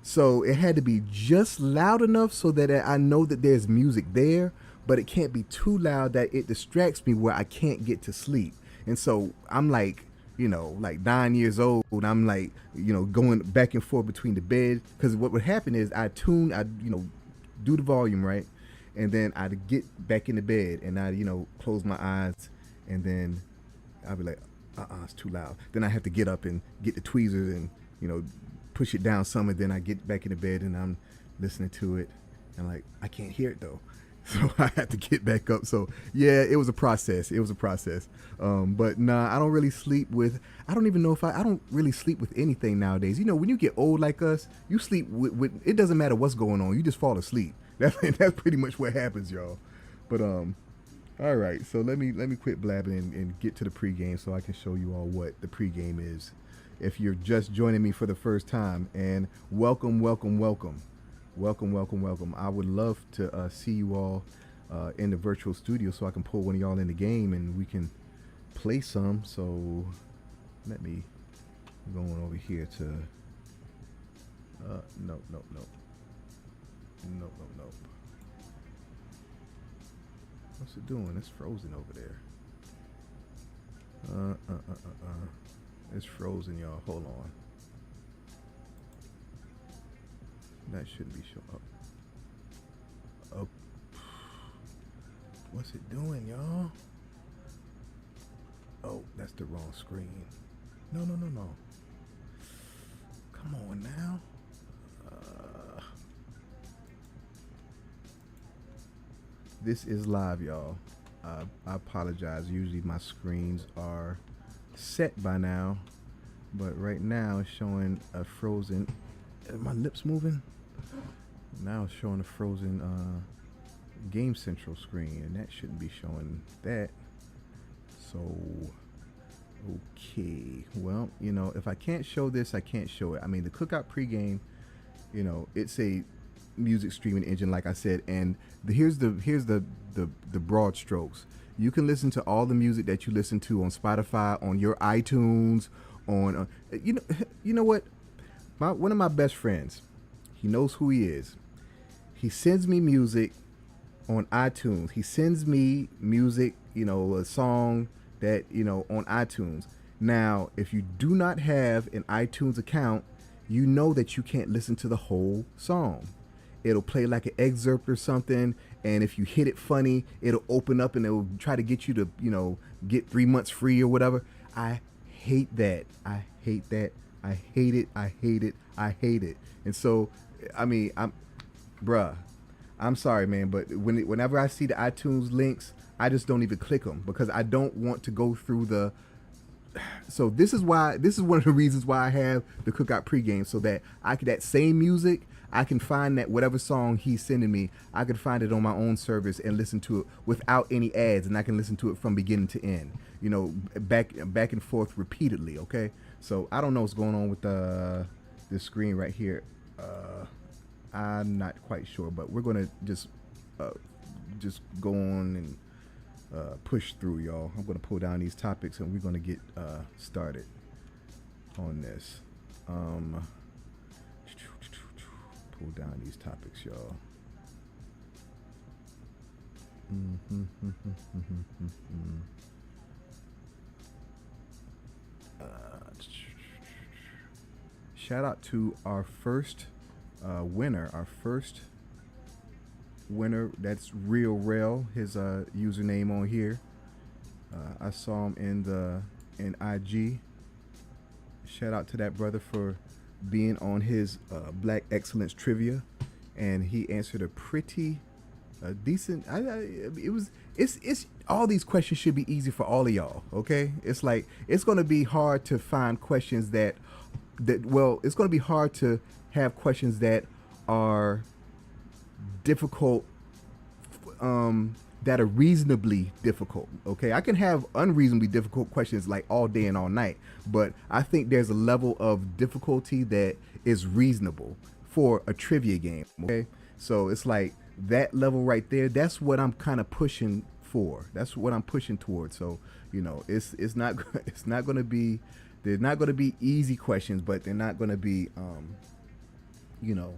Speaker 1: So it had to be just loud enough so that I know that there's music there, but it can't be too loud that it distracts me where I can't get to sleep. And so I'm like, like 9 years old, I'm like, going back and forth between the bed. Because what would happen is I'd do the volume, right? And then I'd get back in the bed and I'd, close my eyes, and then I'd be like, it's too loud. Then I have to get up and get the tweezers and, push it down some, and then I get back in the bed and I'm listening to it and like, I can't hear it though. So I had to get back up. So yeah, it was a process. But nah, I don't really sleep with, I don't even know if I don't really sleep with anything nowadays. When you get old like us, you sleep with it doesn't matter what's going on. You just fall asleep. That's pretty much what happens, y'all. But all right. So let me quit blabbing and get to the pregame so I can show you all what the pregame is. If you're just joining me for the first time, and welcome. I would love to see you all in the virtual studio so I can pull one of y'all in the game and we can play some. So let me go on over here to no. What's it doing? It's frozen over there. It's frozen, y'all. Hold on. That shouldn't be showing up. Oh. What's it doing, y'all? Oh, that's the wrong screen. No. Come on now. This is live, y'all. I apologize. Usually my screens are set by now, but right now it's showing a frozen. Are my lips moving? Now it's showing a frozen Game Central screen, and that shouldn't be showing that. So, okay. Well, if I can't show this, I can't show it. I mean, the Cookout pregame, it's a music streaming engine, like I said, and here's the broad strokes. You can listen to all the music that you listen to on Spotify, on your iTunes, on you know what? One of my best friends, he knows who he is. He sends me music on iTunes. He sends me music, a song that, on iTunes. Now, if you do not have an iTunes account, you know that you can't listen to the whole song. It'll play like an excerpt or something, and if you hit it funny, it'll open up and it'll try to get you to, get 3 months free or whatever. I hate that. I hate it. And so, I mean, I'm sorry, man, but whenever I see the iTunes links, I just don't even click them because I don't want to go through the. So this is one of the reasons why I have the Cookout pregame, so that that same music, I can find that whatever song he's sending me, I can find it on my own service and listen to it without any ads, and I can listen to it from beginning to end, back and forth repeatedly. Okay, so I don't know what's going on with this screen right here. I'm not quite sure, but we're gonna just go on and push through, y'all. I'm gonna pull down these topics and we're gonna get started on this. Pull down these topics, y'all. Shout out to our first winner. Our first winner. That's Real Rail. His username on here. I saw him in IG. Shout out to that brother for being on his Black Excellence Trivia, and he answered a pretty decent. It's all these questions should be easy for all of y'all. Okay, it's like it's gonna be hard to find questions it's gonna be hard to have questions that are difficult, that are reasonably difficult. Okay, I can have unreasonably difficult questions like all day and all night, but I think there's a level of difficulty that is reasonable for a trivia game. Okay, so it's like that level right there. That's what I'm kind of pushing for. That's what I'm pushing towards. So it's not it's not going to be they're not going to be easy questions, but they're not going to be you know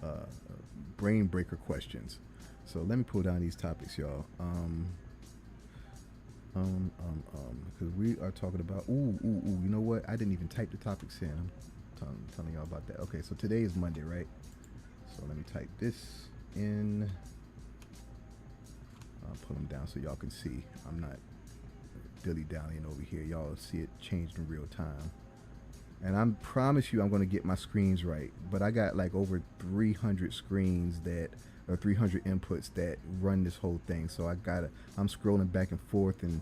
Speaker 1: uh, brain breaker questions. So let me pull down these topics, y'all. Because we are talking about. Ooh. You know what? I didn't even type the topics in. I'm telling y'all about that. Okay, so today is Monday, right? So let me type this in. I'll pull them down so y'all can see. I'm not dilly-dallying over here. Y'all see it changed in real time. And I promise you I'm going to get my screens right. But I got like over 300 screens or 300 inputs that run this whole thing. So I'm scrolling back and forth, and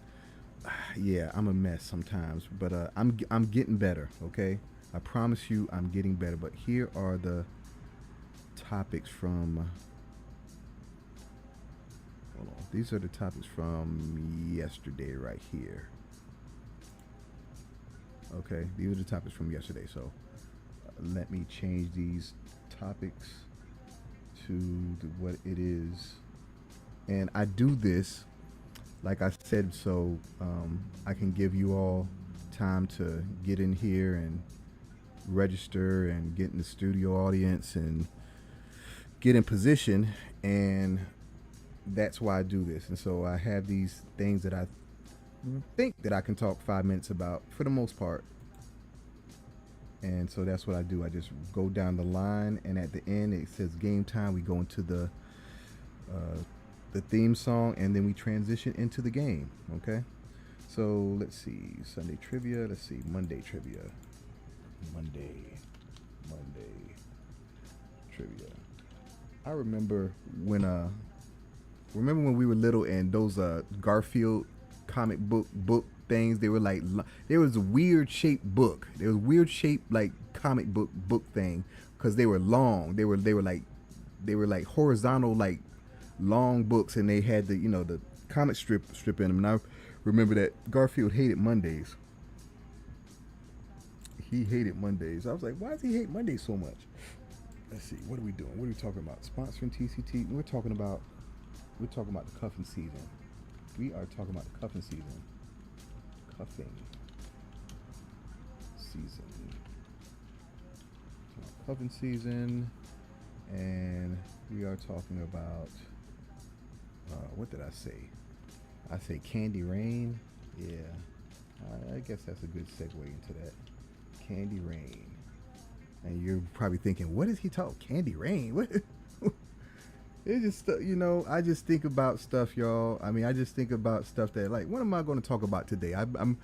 Speaker 1: yeah, I'm a mess sometimes. But I'm getting better, okay? I promise you I'm getting better. But here are the topics from... Hold on. These are the topics from yesterday right here. Okay, these are the topics from yesterday. So let me change these topics to what it is. And I do this, like I said, so I can give you all time to get in here and register and get in the studio audience and get in position. And that's why I do this. And so I have these things that I think that I can talk 5 minutes about for the most part. And so that's what I do. I just go down the line, and at the end it says game time. We go into the theme song, and then we transition into the game. Okay, so let's see. Sunday trivia. Let's see. Monday trivia. Monday trivia. I remember when we were little, and those Garfield comic book things, they were like, there was a weird shaped book. There was weird shaped like comic book thing, because they were long. They were like horizontal, like long books, and they had the comic strip in them. And I remember that Garfield hated Mondays. He hated Mondays. I was like, why does he hate Mondays so much? Let's see. What are we doing? What are we talking about? Sponsoring TCT. We're talking about the cuffing season. We are talking about the cuffing season. Cuffing season. And we are talking about, what did I say? I say Candy Rain. Yeah, I guess that's a good segue into that. Candy Rain. And you're probably thinking, what is he talking? Candy Rain? What? It's just, I just think about stuff, y'all. I mean, I just think about stuff that, like, what am I going to talk about today? One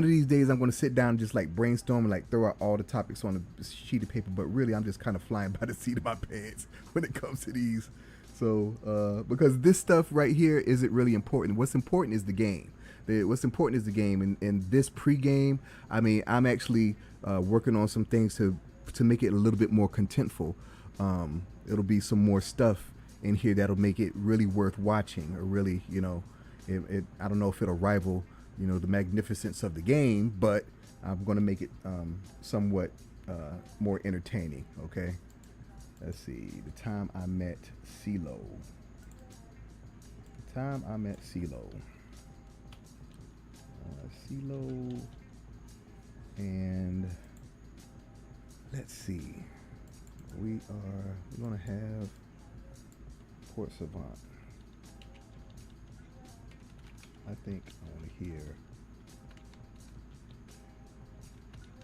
Speaker 1: of these days I'm going to sit down and just like brainstorm and like throw out all the topics on a sheet of paper. But really, I'm just kind of flying by the seat of my pants when it comes to these. So, because this stuff right here isn't really important. What's important is the game. What's important is the game. And in this pregame, I mean, I'm actually working on some things to make it a little bit more contentful. It'll be some more stuff in here that'll make it really worth watching, or really, I don't know if it'll rival, the magnificence of the game, but I'm going to make it somewhat more entertaining. Okay. Let's see. The time I met Ceelo. Ceelo. And let's see. We're going to have Port Savant. I think I want to hear.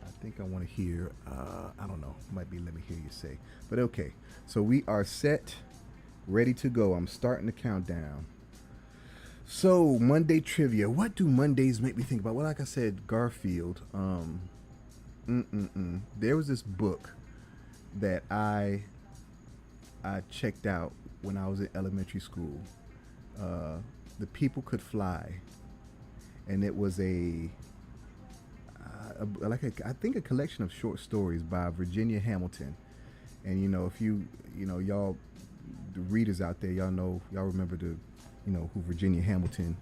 Speaker 1: I think I want to hear. I don't know. Might be. Let me hear you say. But okay. So we are set, ready to go. I'm starting the countdown. So Monday trivia. What do Mondays make me think about? Well, like I said, Garfield. There was this book that I checked out when I was in elementary school. Uh, the People Could Fly, and it was I think a collection of short stories by Virginia Hamilton. And if y'all, the readers out there, y'all remember who Virginia Hamilton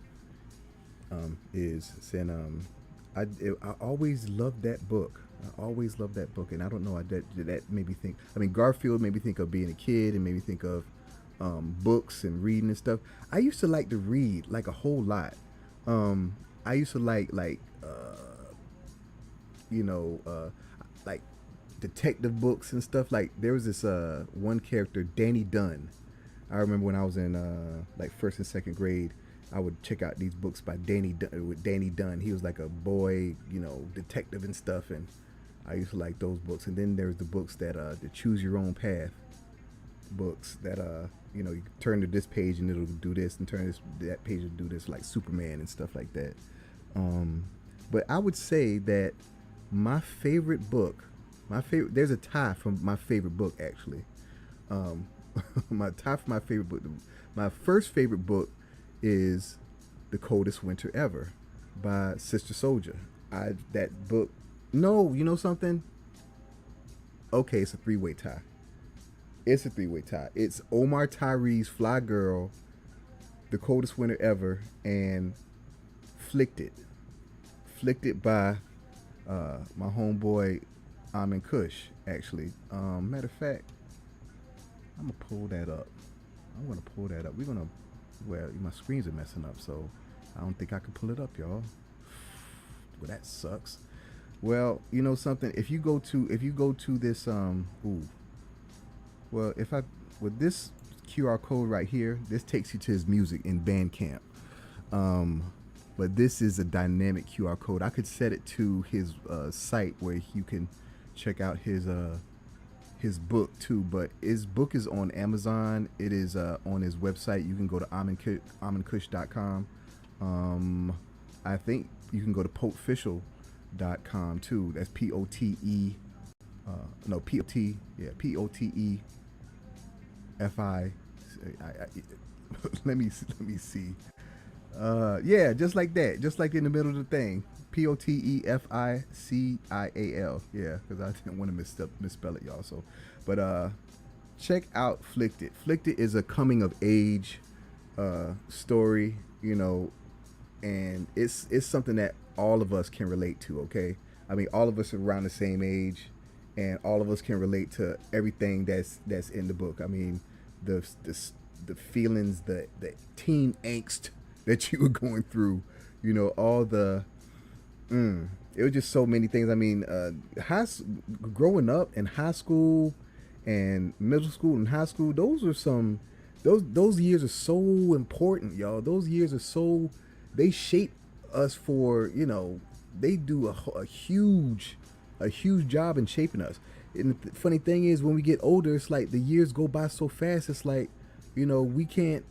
Speaker 1: is. And I always loved that book. I always loved that book, and I don't know, that made me think. I mean, Garfield made me think of being a kid, and made me think of books and reading and stuff. I used to like to read like a whole lot. I used to like you know like detective books and stuff. Like there was this one character, Danny Dunn. I remember when I was in like first and second grade, I would check out these books by Danny Dunn. He was like a boy, detective and stuff, and I used to like those books. And then there's the books that the Choose Your Own Path books that you turn to this page and it'll do this, and turn this that page will do this, like Superman and stuff like that. But I would say that my favorite book, there's a tie from my favorite book actually. Um, my tie for my favorite book, my first favorite book is The Coldest Winter Ever by Sister Soldier. That book. No, you know something? Okay, it's a three-way tie. It's a three-way tie. It's Omar Tyree's Fly Girl, The Coldest Winter Ever, and Flicked It. Flicked It by my homeboy Amin Kush, actually. Matter of fact, I'm gonna pull that up. I'm gonna pull that up. Well, my screens are messing up, so I don't think I can pull it up, y'all. Well, that sucks. Well, you know something? If you go to this well, if I with this QR code right here, this takes you to his music in Bandcamp. But this is a dynamic QR code. I could set it to his site where you can check out his book too. But his book is on Amazon. It is on his website. You can go to aminkush.com. I think you can go to potofficial.com too. That's POTE. No, POT. Yeah, POTE. FI. Let me see. Yeah, just like that, just like in the middle of the thing. POTEFICIAL. Yeah, because I didn't want to misspell it, y'all. So, but check out Flicked It. Flicked It is a coming of age story, and it's something that all of us can relate to. Okay, I mean, all of us are around the same age, and all of us can relate to everything that's in the book. I mean, the feelings, the teen angst that you were going through, all the it was just so many things. I mean, growing up in high school and middle school and high school, those years are so important, y'all. Those years are they shape us for, they do a huge job in shaping us. And the funny thing is, when we get older, it's like the years go by so fast. It's like, we can't,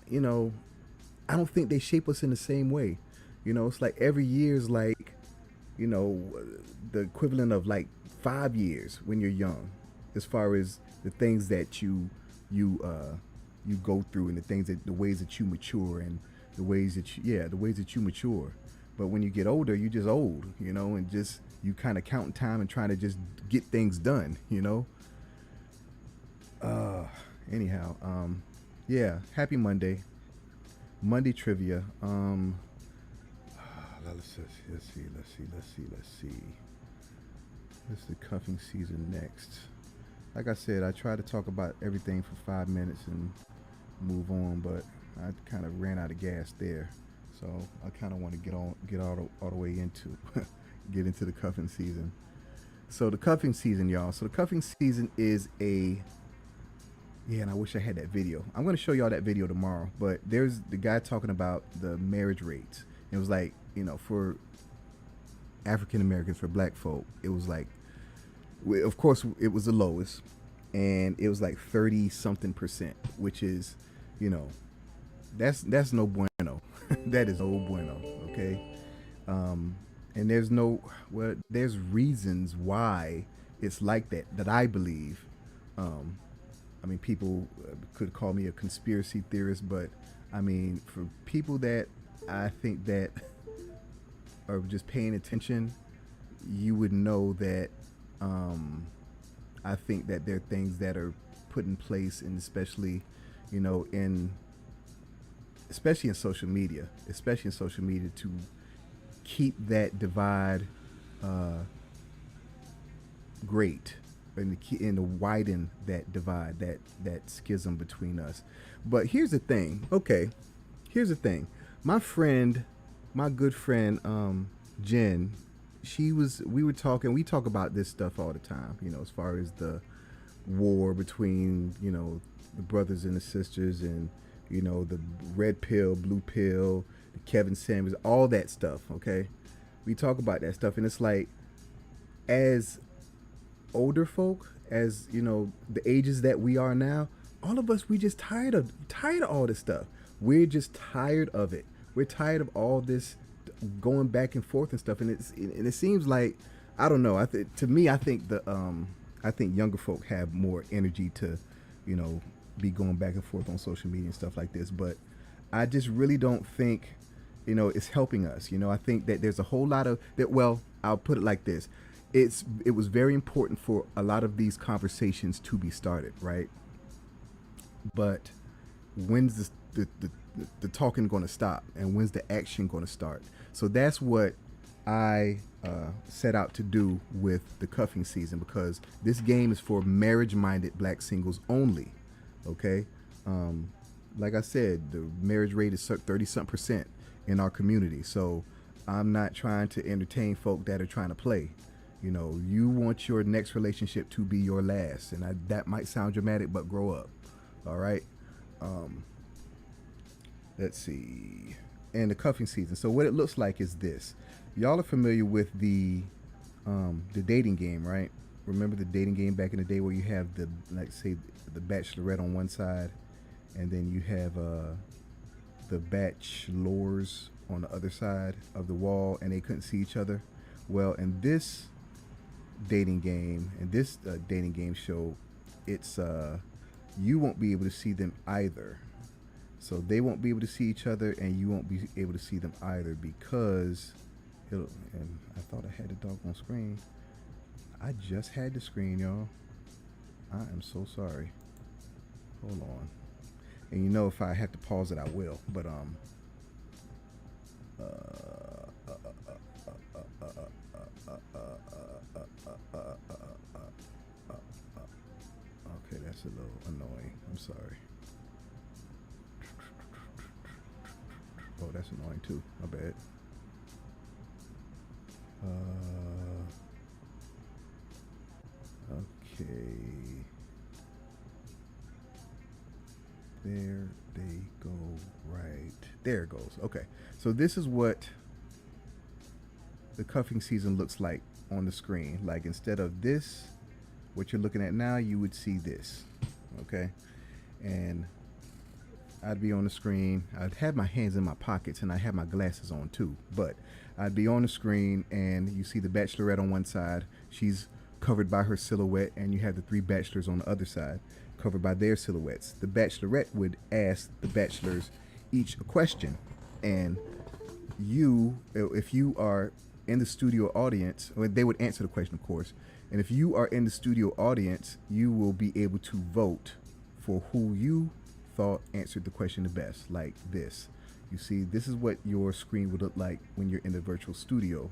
Speaker 1: I don't think they shape us in the same way. It's like every year is like, the equivalent of like 5 years when you're young, as far as the things that you go through, and the ways that you mature, and the ways that you mature. But when you get older, you're just old, and just you kind of counting time and trying to just get things done, Anyhow, yeah, happy Monday trivia. Let's see. What's the cuffing season next? Like I said, I try to talk about everything for 5 minutes and move on, but I kind of ran out of gas there. So I kind of want to get all the way into get into the cuffing season. So the cuffing season, y'all. So the cuffing season is and I wish I had that video. I'm going to show y'all that video tomorrow. But there's the guy talking about the marriage rates, It was like, for African Americans, for black folk, it was like, of course, it was the lowest, and it was like 30 something percent, which is, you know, that's no bueno. That is no bueno. Okay, and there's reasons why it's like that I believe. Um, I mean, people could call me a conspiracy theorist, but I mean, for people that I think that are just paying attention, you would know that um, I think that there are things that are put in place, and you know, in especially in social media, to keep that divide uh, great, and to widen that divide, that schism between us. But here's the thing. Okay, here's the thing. My friend, my good friend, Jen, we were talking. We talk about this stuff all the time. As far as the war between the brothers and the sisters, and the red pill, blue pill, the Kevin Samuels, all that stuff. Okay, we talk about that stuff, and it's like, as older folk, as the ages that we are now, all of us, we just tired of all this stuff. We're just tired of it. We're tired of all this going back and forth and stuff, and it seems like, I don't know. To me, I think I think younger folk have more energy to, be going back and forth on social media and stuff like this. But I just really don't think, it's helping us. I think that there's a whole lot of that. Well, I'll put it like this: it was very important for a lot of these conversations to be started, right? But when's the talking going to stop, and when's the action going to start? So that's what I set out to do with the cuffing season, because this game is for marriage-minded black singles only. Okay, like I said, the marriage rate is 30-something% in our community. So I'm not trying to entertain folk that are trying to play. You want your next relationship to be your last, and that might sound dramatic, but grow up. All right. Let's see. And the cuffing season. So what it looks like is this. Y'all are familiar with the dating game, right? Remember the dating game back in the day, where you have say the bachelorette on one side, and then you have the bachelors on the other side of the wall, and they couldn't see each other. Well, in this dating game, show, it's you won't be able to see them either. So they won't be able to see each other, and you won't be able to see them either, because and I thought I had the doggone screen. I just had the screen, y'all. I am so sorry. Hold on. And if I have to pause it, I will. But okay, that's a little annoying. I'm sorry. Oh, that's annoying too. My bad. Okay. There they go. Right. There it goes. Okay. So this is what the cuffing season looks like on the screen. Like, instead of this, what you're looking at now, you would see this. Okay. And I'd be on the screen. I'd have my hands in my pockets, and I have my glasses on too. But I'd be on the screen, and you see the bachelorette on one side. She's covered by her silhouette, and you have the three bachelors on the other side, covered by their silhouettes. The bachelorette would ask the bachelors each a question, and if you are in the studio audience, they would answer the question, of course. And if you are in the studio audience, you will be able to vote for who you thought answered the question the best. Like this. You see, this is what your screen would look like when you're in the virtual studio.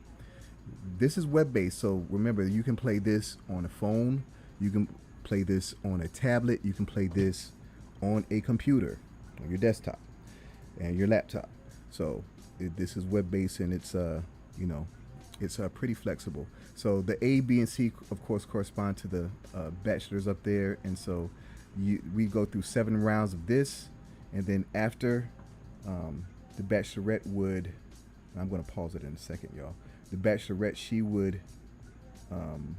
Speaker 1: This is web-based, so remember, you can play this on a phone, you can play this on a tablet, you can play this on a computer, on your desktop and your laptop. So this is web-based, and it's it's pretty flexible. So the A, B, and C, of course, correspond to the bachelors up there, and so we go through 7 rounds of this, and then after, the bachelorette would I'm going to pause it in a second, y'all. The Bachelorette, she would. Um,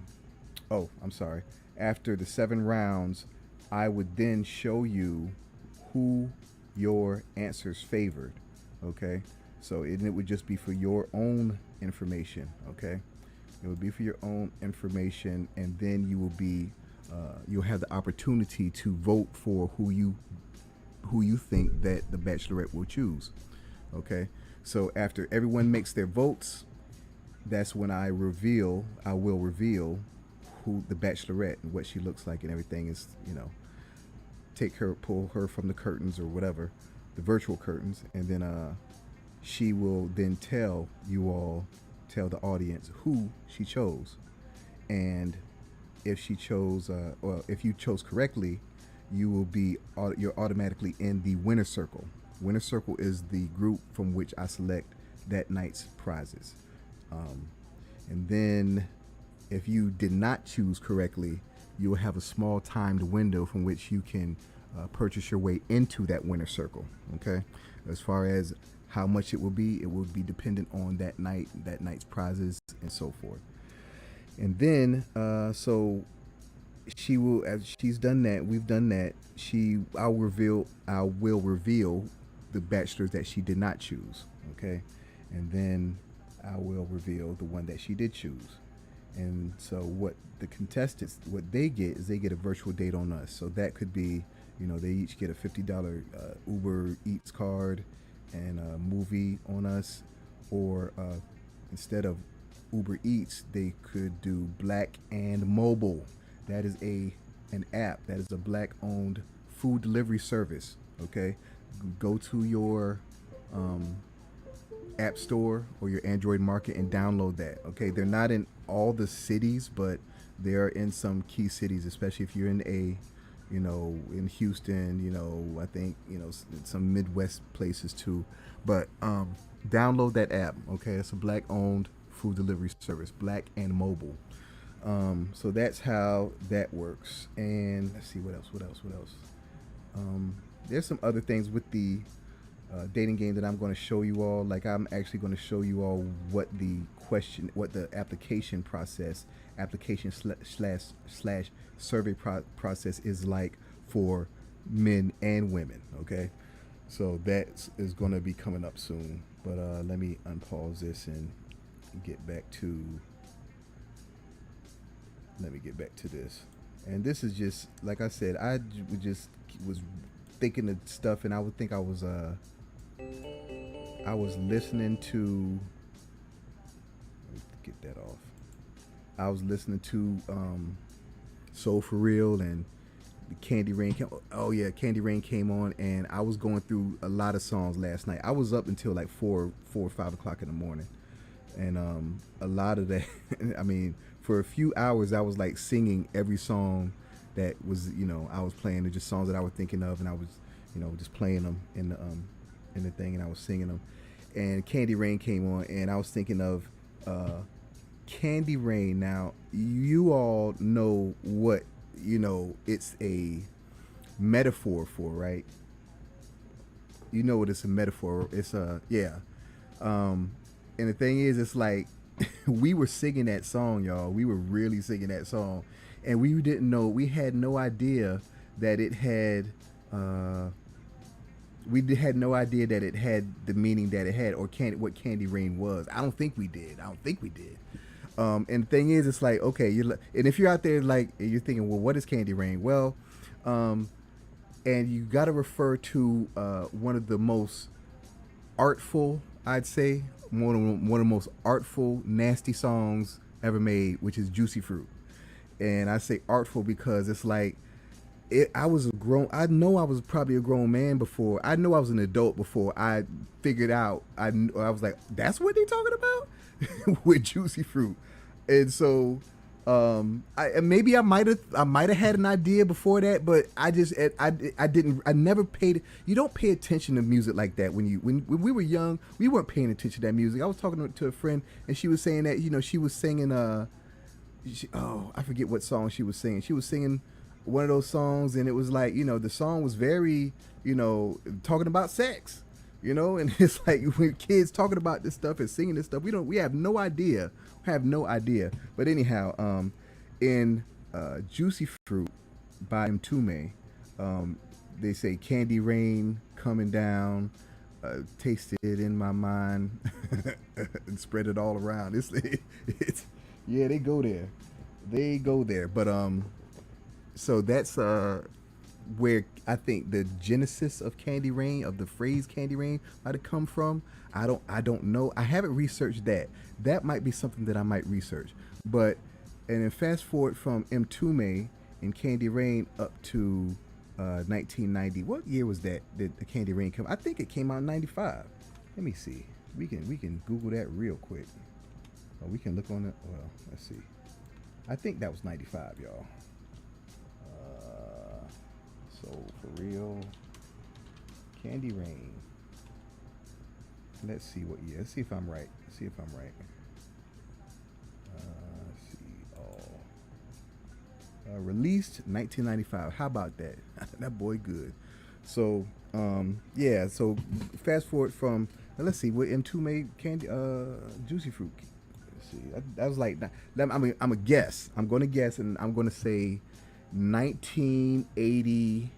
Speaker 1: oh, I'm sorry. After the 7 rounds, I would then show you who your answers favored. Okay, so it would just be for your own information. Okay, it would be for your own information, and then you will be, you'll have the opportunity to vote for who you think that the Bachelorette will choose. Okay, so after everyone makes their votes, that's when I will reveal who the Bachelorette and what she looks like and everything is, pull her from the curtains or whatever, the virtual curtains, and then she will then tell the audience who she chose, and if she chose, well, if you chose correctly, you're automatically in the winner circle. Winner circle is the group from which I select that night's prizes. And then if you did not choose correctly, you will have a small timed window from which you can purchase your way into that winner circle. Okay, as far as how much it will be dependent on that night's prizes, and so forth. And then, so she will, as she's done that, we've done that. I will reveal the bachelors that she did not choose. Okay, and then I will reveal the one that she did choose. And so what the contestants, what they get is they get a virtual date on us. So that could be, they each get a $50 Uber Eats card and a movie on us, or instead of Uber Eats, they could do Black and Mobile. That is an app. That is a Black-owned food delivery service. Okay, go to your app store or your Android market and download that. Okay, they're not in all the cities, but they're in some key cities, especially if you're in in Houston, I think, some Midwest places too. But download that app. Okay, it's a Black owned food delivery service, Black and Mobile. So that's how that works. And let's see, what else. There's some other things with the dating game that I'm going to show you all. Like, I'm actually going to show you all what the application slash survey process is like for men and women. Okay, so that is going to be coming up soon. But let me unpause this and get back to this. And this is just, like I said, I was thinking of stuff, and I would think I was listening to, let me get that off. I was listening to Soul for Real, and Candy Rain Candy Rain came on, and I was going through a lot of songs last night. I was up until like 4 or 5 o'clock in the morning, and a lot of that I mean, for a few hours I was like singing every song that was, I was playing. They're just songs that I was thinking of, and I was, just playing them in the thing, and I was singing them. And Candy Rain came on, and I was thinking of Candy Rain. Now, you all know what, it's a metaphor for, right? You know what it's a metaphor. It's and the thing is, it's like, we were singing that song, y'all. We were really singing that song, and we didn't know. We had no idea that it had. Had no idea that it had the meaning that it had, or what Candy Rain was. I don't think we did. And the thing is, it's like, okay, and if you're out there, like, you're thinking, well, what is Candy Rain? Well, and you got to refer to one of the most artful, I'd say, one of the most artful, nasty songs ever made, which is Juicy Fruit. And I say artful because it's like, I know I was probably a grown man before. I know I was an adult before I figured out. I was like, that's what they talking about with Juicy Fruit. And so, I might have had an idea before that, but I didn't. I never paid. You don't pay attention to music like that when we were young. We weren't paying attention to that music. I was talking to a friend, and she was saying that, she was singing. I forget what song she was singing. She was singing one of those songs, and it was like, the song was very, talking about sex. And it's like when kids talking about this stuff and singing this stuff, we have no idea, But anyhow, in Juicy Fruit by Mtume, they say candy rain coming down, taste it in my mind, and spread it all around. It's yeah, they go there, but so that's where I think the genesis of Candy Rain, of the phrase Candy Rain, might have come from. I don't know. I haven't researched that. That might be something that I might research. But and then fast forward from M2May and Candy Rain up to 1990. What year was that? Did the Candy Rain come? I think it came out in '95. Let me see. We can Google that real quick. Or we can look on it. Well, let's see. I think that was '95, y'all. So for real, Candy Rain. Let's see what year. Let's see if I'm right. Let's see if I'm right. Let's see. Released 1995. How about that? That boy good. So yeah. So fast forward from let's see what M2 made Candy Juicy Fruit. Let's see. That was like I'm a guess. I'm gonna guess and I'm gonna say 1980.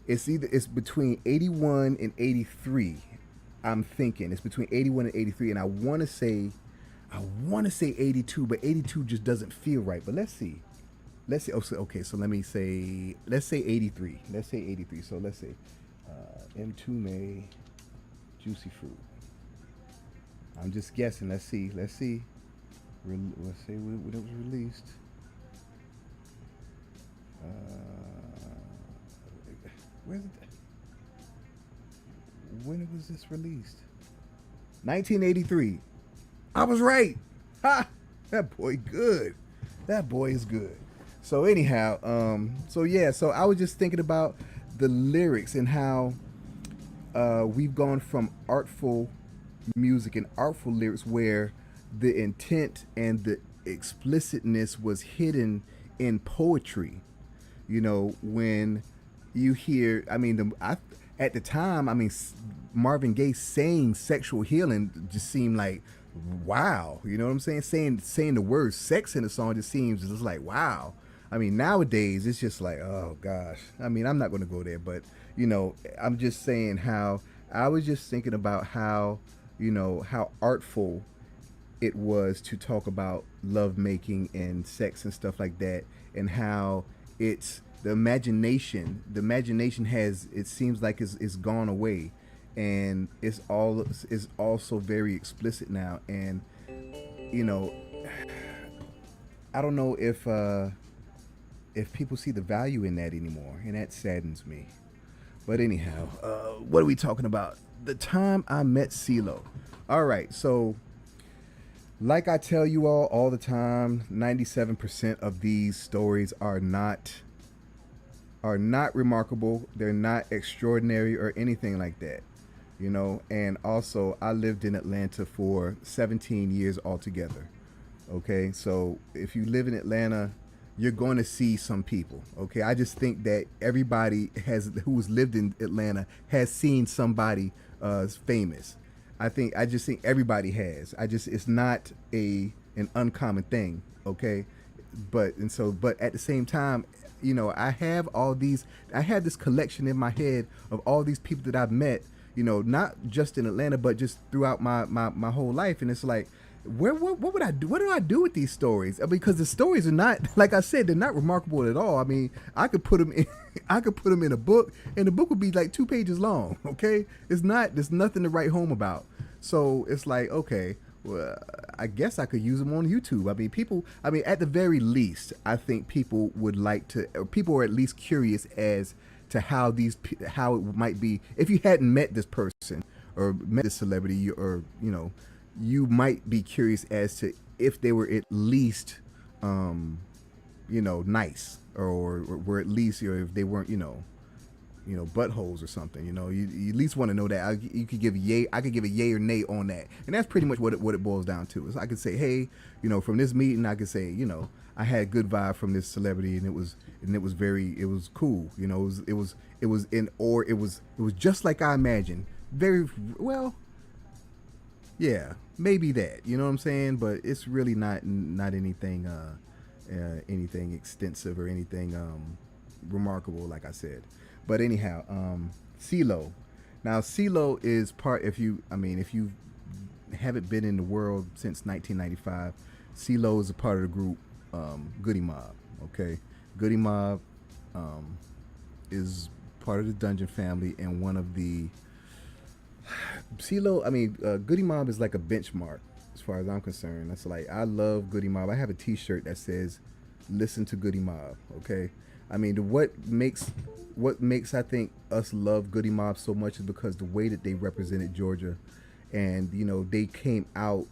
Speaker 1: It's between 81 and 83. I'm thinking it's between 81 and 83, and I want to say 82, but 82 just doesn't feel right. But let's see. Oh, so, okay. So let's say 83. Let's say 83. So let's say M2 May Juicy Fruit. I'm just guessing. Let's see. Let's say when it was released. Where's it? When was this released? 1983. I was right. Ha! That boy good. That boy is good. So anyhow, so I was just thinking about the lyrics and how we've gone from artful music and artful lyrics where the intent and the explicitness was hidden in poetry. When you hear, at the time, Marvin Gaye saying sexual healing just seemed like, wow. You know what I'm saying? Saying the word sex in the song just seems just like, wow. Nowadays it's just like, oh gosh. I'm not going to go there, but I'm just saying how I was just thinking about how, how artful it was to talk about love making and sex and stuff like that, and how it's the imagination has, it seems like it's gone away, and it's also very explicit now. And I don't know if people see the value in that anymore, and that saddens me. But anyhow, what are we talking about? The time I met Ceelo. All right, so like I tell you all the time, 97% of these stories are not remarkable. They're not extraordinary or anything like that. And also I lived in Atlanta for 17 years altogether. Okay, so if you live in Atlanta, you're going to see some people. Okay, I just think that everybody who's lived in Atlanta has seen somebody famous. I just think everybody has. It's not an uncommon thing. Okay, but at the same time, I have this collection in my head of all these people that I've met, not just in Atlanta, but just throughout my whole life. And it's like, what would I do? What do I do with these stories? Because the stories are not, like I said, they're not remarkable at all. I could put them in a book, and the book would be like 2 pages long. Okay, there's nothing to write home about. So it's like, okay, well, I guess I could use them on YouTube. At the very least, I think people would like to, or people are at least curious as to how it might be if you hadn't met this person or met this celebrity, or you might be curious as to if they were at least, nice, or were at least, or if they weren't, buttholes or something. You at least want to know that. You could give a yay. I could give a yay or nay on that, and that's pretty much what it boils down to. Is I could say, hey, from this meeting, I could say, I had good vibe from this celebrity, and it was cool. It was just like I imagined. Very well. Yeah, maybe that. You know what I'm saying? But it's really not anything anything extensive or anything remarkable, like I said. But anyhow, Ceelo. Now Ceelo is part. If you haven't been in the world since 1995, Ceelo is a part of the group Goody Mob. Okay, Goody Mob is part of the Dungeon family and one of the Ceelo. Goody Mob is like a benchmark as far as I'm concerned. That's like, I love Goody Mob. I have a T-shirt that says "Listen to Goody Mob." Okay, what makes I think us love Goody Mob so much is because the way that they represented Georgia, and they came out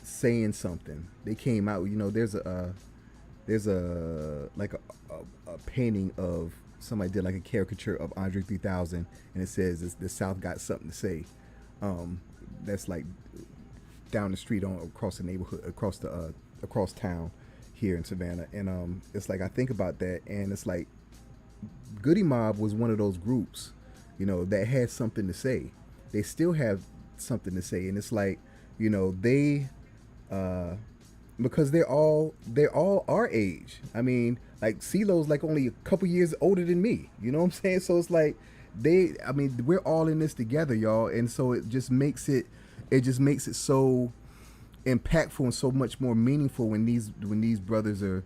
Speaker 1: saying something. They came out. There's a painting of somebody did like a caricature of Andre 3000, and it says the South got something to say. That's like down the street across the neighborhood, across town here in Savannah, and it's like I think about that, and it's like Goody Mob was one of those groups, that had something to say. They still have something to say, and it's like, they because they're all our age. Like Ceelo's like only a couple years older than me. You know what I'm saying? So it's like we're all in this together, y'all, and so it just makes it so impactful and so much more meaningful when these brothers are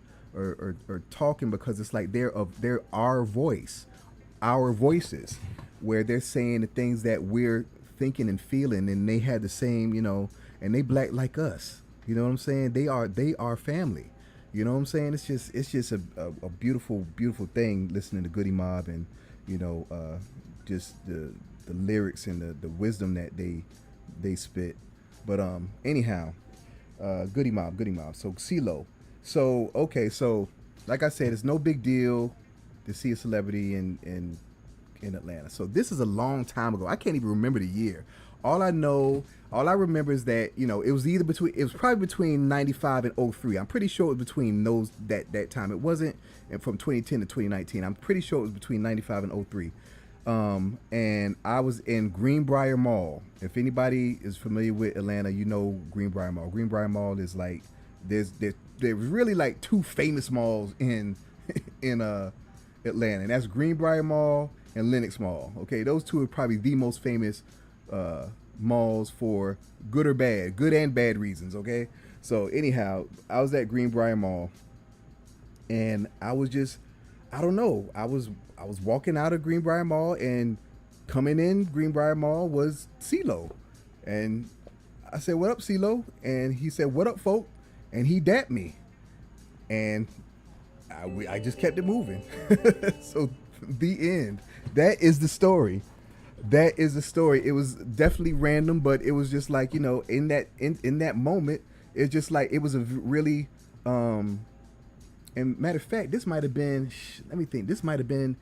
Speaker 1: talking, because it's like they're our voices, where they're saying the things that we're thinking and feeling, and they had the same, and they black like us. You know what I'm saying? They are family. You know what I'm saying? It's just a beautiful thing listening to Goody Mob, and just the lyrics and the wisdom that they spit. But anyhow, Goody Mob. So Ceelo. So okay, so like I said, it's no big deal to see a celebrity in Atlanta. So this is a long time ago. I can't even remember the year. All I remember is that, it was probably between 95 and 03. I'm pretty sure it was between that time. It wasn't from 2010 to 2019. I'm pretty sure it was between 95 and 03. And I was in Greenbrier Mall. If anybody is familiar with Atlanta, Greenbrier Mall. Greenbrier Mall is like, there's really like two famous malls in Atlanta, and that's Greenbrier Mall and Lenox Mall. Okay, those two are probably the most famous malls for good and bad reasons. Okay, so anyhow, I was at Greenbrier Mall, and I was walking out of Greenbrier Mall, and coming in Greenbrier Mall was Ceelo, and I said, "What up, Ceelo?" And he said, "What up, folk?" And he dapped me, and I just kept it moving. So the end. That is the story. It was definitely random, but it was just like, in that moment, it's just like, it was a really, and matter of fact, this might have been, let me think, this might have been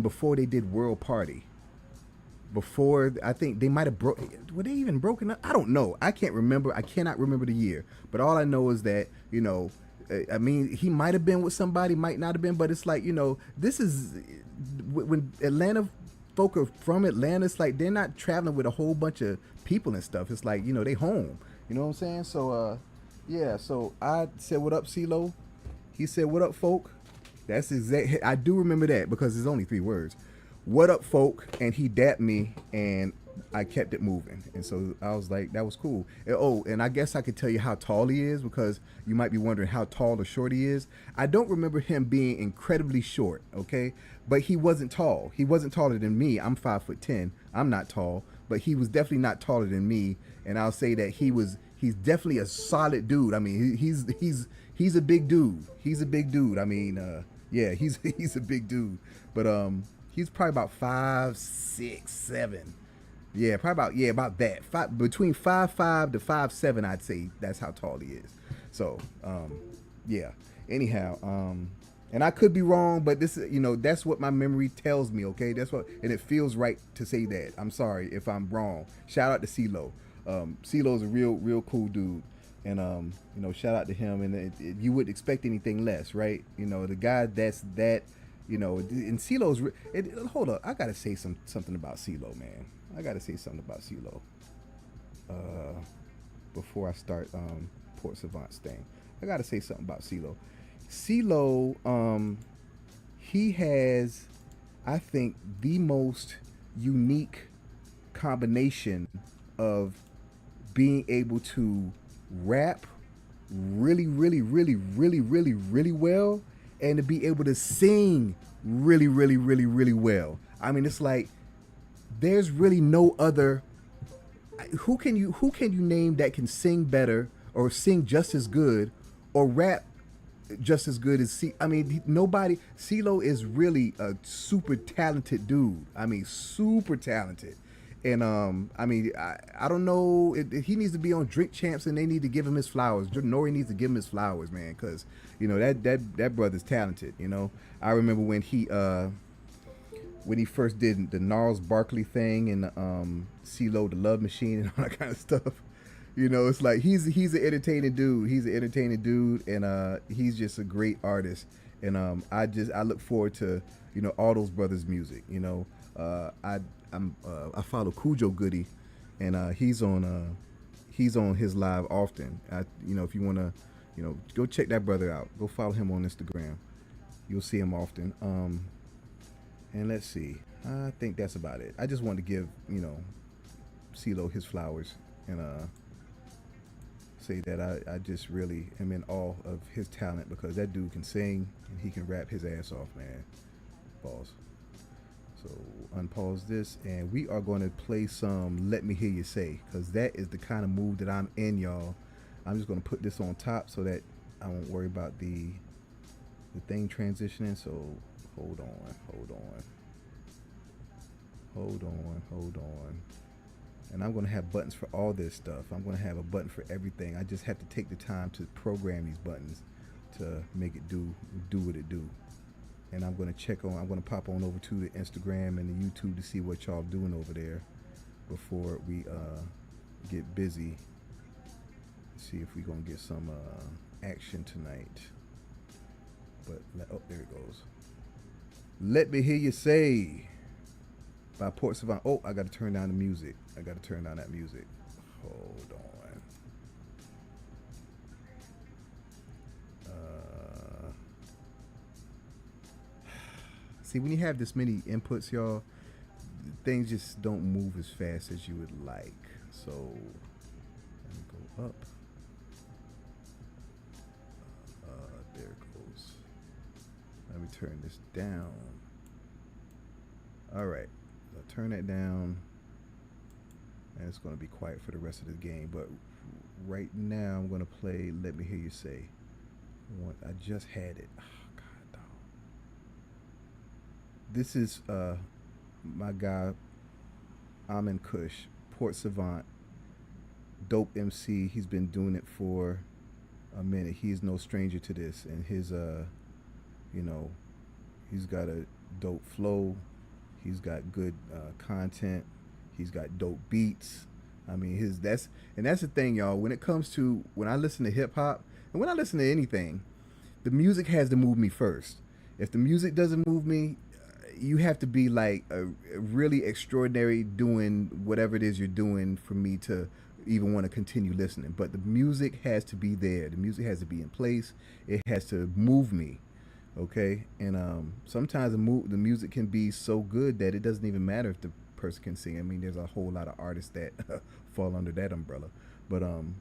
Speaker 1: before they did World Party. Before, I think they might have were they even broken up? I don't know. I can't remember. I cannot remember the year. But all I know is that, he might have been with somebody, might not have been, but it's like, this is, when Atlanta folk are from Atlanta, it's like they're not traveling with a whole bunch of people and stuff. It's like, they home. You know what I'm saying? So, yeah, so I said, "What up, Ceelo?" He said, "What up, folk?" That's exact. I do remember that because it's only 3 words. "What up, folk?" And he dapped me, and I kept it moving. And so I was like, that was cool. And I guess I could tell you how tall he is, because you might be wondering how tall or short he is. I don't remember him being incredibly short, okay? But he wasn't tall. He wasn't taller than me. I'm 5'10". I'm not tall, but he was definitely not taller than me. And I'll say that he's definitely a solid dude. He's a big dude. He's a big dude. Yeah, he's a big dude. But he's probably about 5'6", 7". Yeah, probably about that. Between 5'5" to 5'7", I'd say that's how tall he is. So, yeah. Anyhow, And I could be wrong, but this is, that's what my memory tells me. Okay, that's what, and it feels right to say that. I'm sorry if I'm wrong. Shout out to Ceelo. Ceelo's a real cool dude, and shout out to him. And you wouldn't expect anything less, right? The guy that's that, and Ceelo's. Hold up, I gotta say something about Ceelo, man. I gotta say something about Ceelo. Before I start Port Savant's thing, I gotta say something about Ceelo. Ceelo, he has, I think, the most unique combination of being able to rap really well, and to be able to sing really well. I mean, it's like there's really no other. Who can you name that can sing better or sing just as good or rap just as good as nobody. Ceelo is really a super talented dude. I mean, super talented. And I don't know. He needs to be on Drink Champs, and they need to give him his flowers. Nori needs to give him his flowers, man, because that brother's talented. I remember when he first did the Gnarls Barkley thing and Ceelo the Love Machine and all that kind of stuff. It's like he's an entertaining dude. He's an entertaining dude, and he's just a great artist. And I look forward to all those brothers' music. I follow Cujo Goody, and he's on his live often. If you wanna go check that brother out. Go follow him on Instagram. You'll see him often. And let's see. I think that's about it. I just wanted to give Ceelo his flowers and say that I just really am in awe of his talent, because that dude can sing and he can rap his ass off, man. Pause. So unpause this, and we are going to play some Let Me Hear You Say, because that is the kind of mood that I'm in, y'all. I'm just going to put this on top so that I won't worry about the thing transitioning. So hold on. And I'm going to have buttons for all this stuff. I'm going to have a button for everything. I just have to take the time to program these buttons to make it do what it do. And I'm going to pop on over to the Instagram and the YouTube to see what y'all doing over there before we get busy. See if we're going to get some action tonight. But, there it goes. Let Me Hear You Say by Port Savant. Oh, I got to turn down the music. I got to turn down that music. Hold on. See, when you have this many inputs, y'all, things just don't move as fast as you would like. So, let me go up. There it goes. Let me turn this down. All right. I'll turn that down. And it's going to be quiet for the rest of the game. But right now, I'm going to play Let Me Hear You Say. I just had it. Oh, God, dog. This is my guy, Amin Kush, Port Savant, dope MC. He's been doing it for a minute. He's no stranger to this. And his, he's got a dope flow. He's got good content. He's got dope beats. I mean, that's the thing, y'all. When I listen to hip hop, and when I listen to anything, the music has to move me first. If the music doesn't move me, you have to be like a really extraordinary doing whatever it is you're doing for me to even want to continue listening. But the music has to be there. The music has to be in place. It has to move me. Okay, and sometimes the music can be so good that it doesn't even matter if the person can sing. I mean, there's a whole lot of artists that fall under that umbrella. But and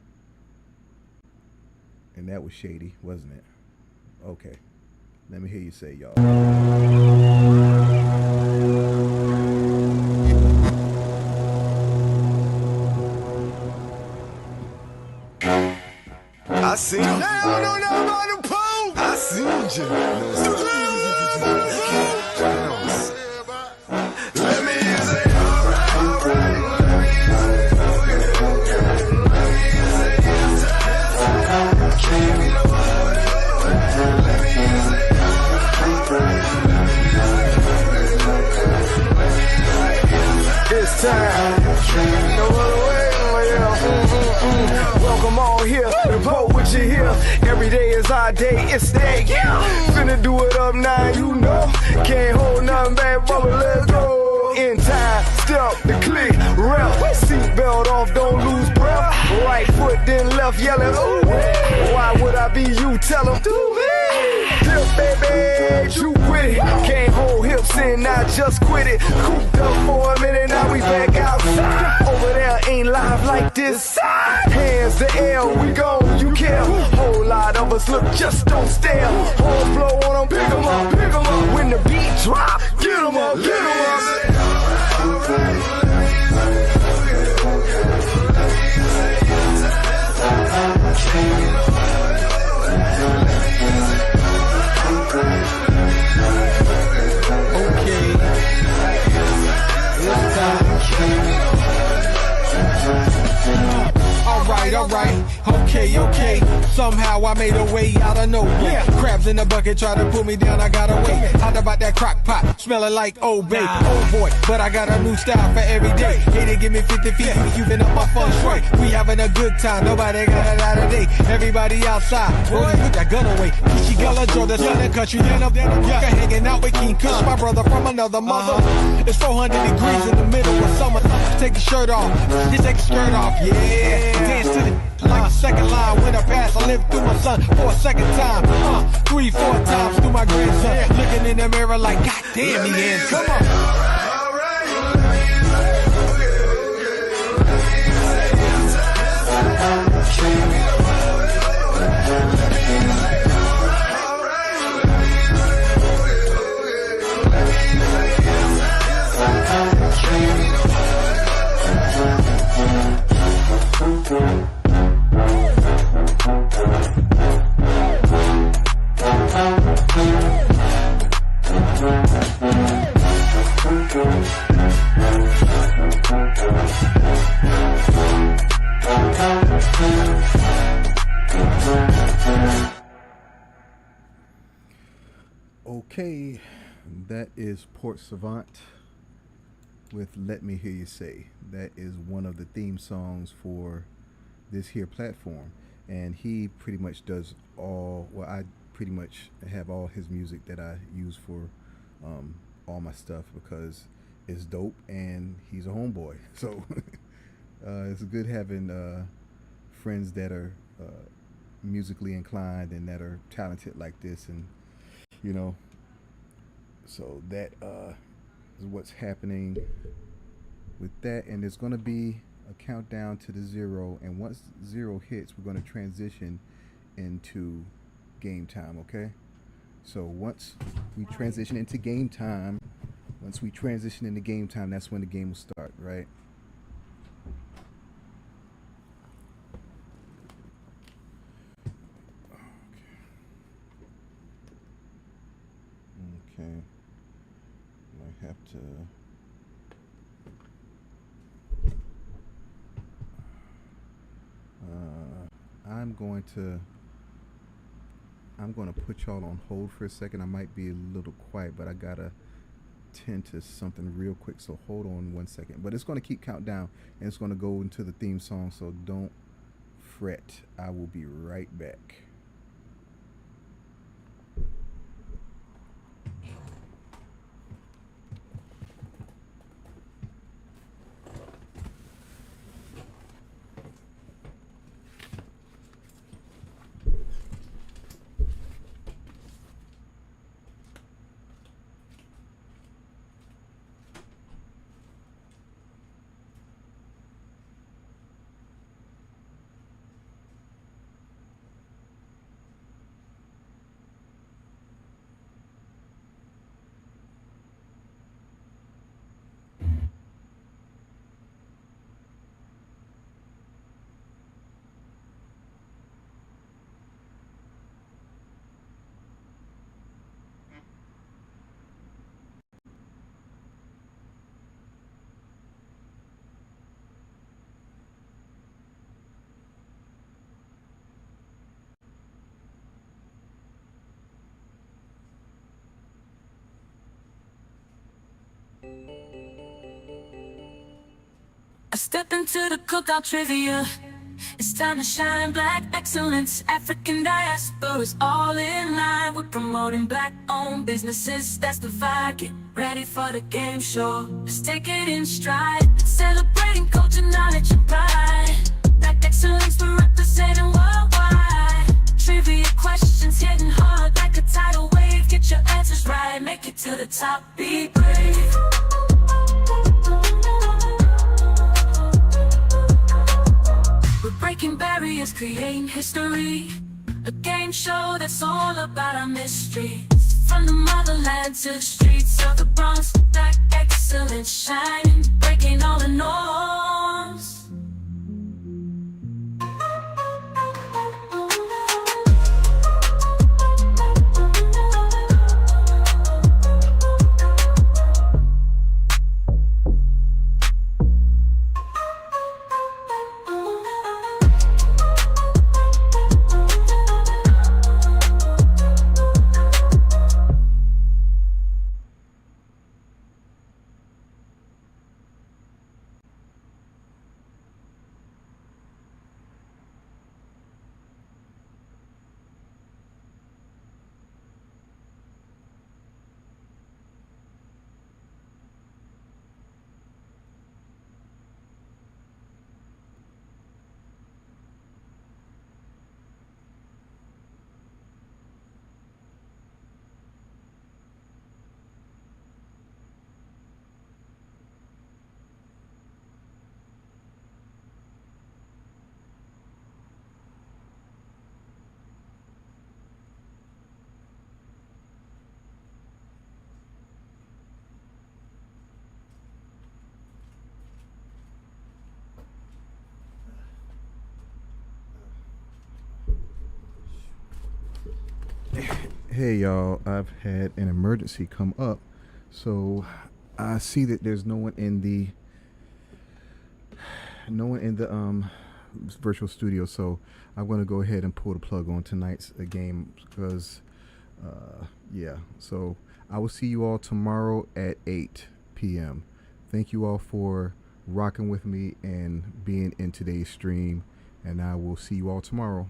Speaker 1: that was shady, wasn't it? Okay, let me hear you say, y'all.
Speaker 2: I seen you. I don't know about the pole. I seen you. Let me say, all right, all right. Let me say, let me say, let me say, all right.
Speaker 3: Outside day, it's that. Finna do it up now, you know. Can't hold nothing back, but let's go. In time, step, the click, rep. Seatbelt off, don't lose breath. Right foot, then left, yelling, ooh. Why would I be you? Tell them, do it. Hip, baby, you with it. Can't hold hips in, I just quit it. Cooped up for a minute, now we back outside. Over there ain't live like this. Hands the air, we gone, you care. Whole lot of us look, just don't stare. Whole flow on them, pick 'em up, pick 'em up. When the beat drop, get 'em up, get 'em up.
Speaker 4: Alright, okay. Somehow I made a way out of nowhere. Crabs in the bucket try to pull me down, I got away. How about that crock pot, smelling like Old Bay? Oh boy, but I got a new style for every day. Hey, they give me 50 feet, you been up my fun straight. We having a good time, nobody got it out of day. Everybody outside, boy, put that gun away. She gullah, Georgia, sun and country, then up, hanging out with King Kush, my brother from another mother. It's 400 degrees in the middle of summer. Take the shirt off, just take the skirt off, yeah. Dance to the like a second line when I pass. I lived through my son for a second time. 3-4 times through my grandson. Looking in the mirror like, God damn, he in. Come on.
Speaker 1: Okay, that is Port Savant with Let Me Hear You Say. That is one of the theme songs for this here platform. And he pretty much does I pretty much have all his music that I use for all my stuff because it's dope and he's a homeboy. So it's good having friends that are musically inclined and that are talented like this, and so that is what's happening with that. And there's going to be a countdown to the 0, and once 0 hits, we're going to transition into game time. Okay, so once we transition into game time, that's when the game will start, right? Okay. I have to. I'm going to put y'all on hold for a second. I might be a little quiet, but I gotta tend to something real quick. So hold on 1 second. But it's going to keep countdown, and it's going to go into the theme song. So don't fret. I will be right back.
Speaker 5: I step into the cookout trivia. It's time to shine. Black excellence, African diaspora is all in line. We're promoting black-owned businesses. That's the vibe. Get ready for the game show. Let's take it in stride. Celebrating culture, knowledge, and pride. Black excellence, we're representing worldwide. Trivia questions hitting hard like a tidal wave. Get your answers right, make it to the top. Be brave. We're breaking barriers, creating history. A game show that's all about our mystery. From the motherland to the streets of the Bronx, black excellence shining, breaking all the norms.
Speaker 1: Hey y'all, I've had an emergency come up, so I see that there's no one in the virtual studio, so I'm going to go ahead and pull the plug on tonight's game because yeah, so I will see you all tomorrow at 8 p.m. Thank you all for rocking with me and being in today's stream, and I will see you all tomorrow.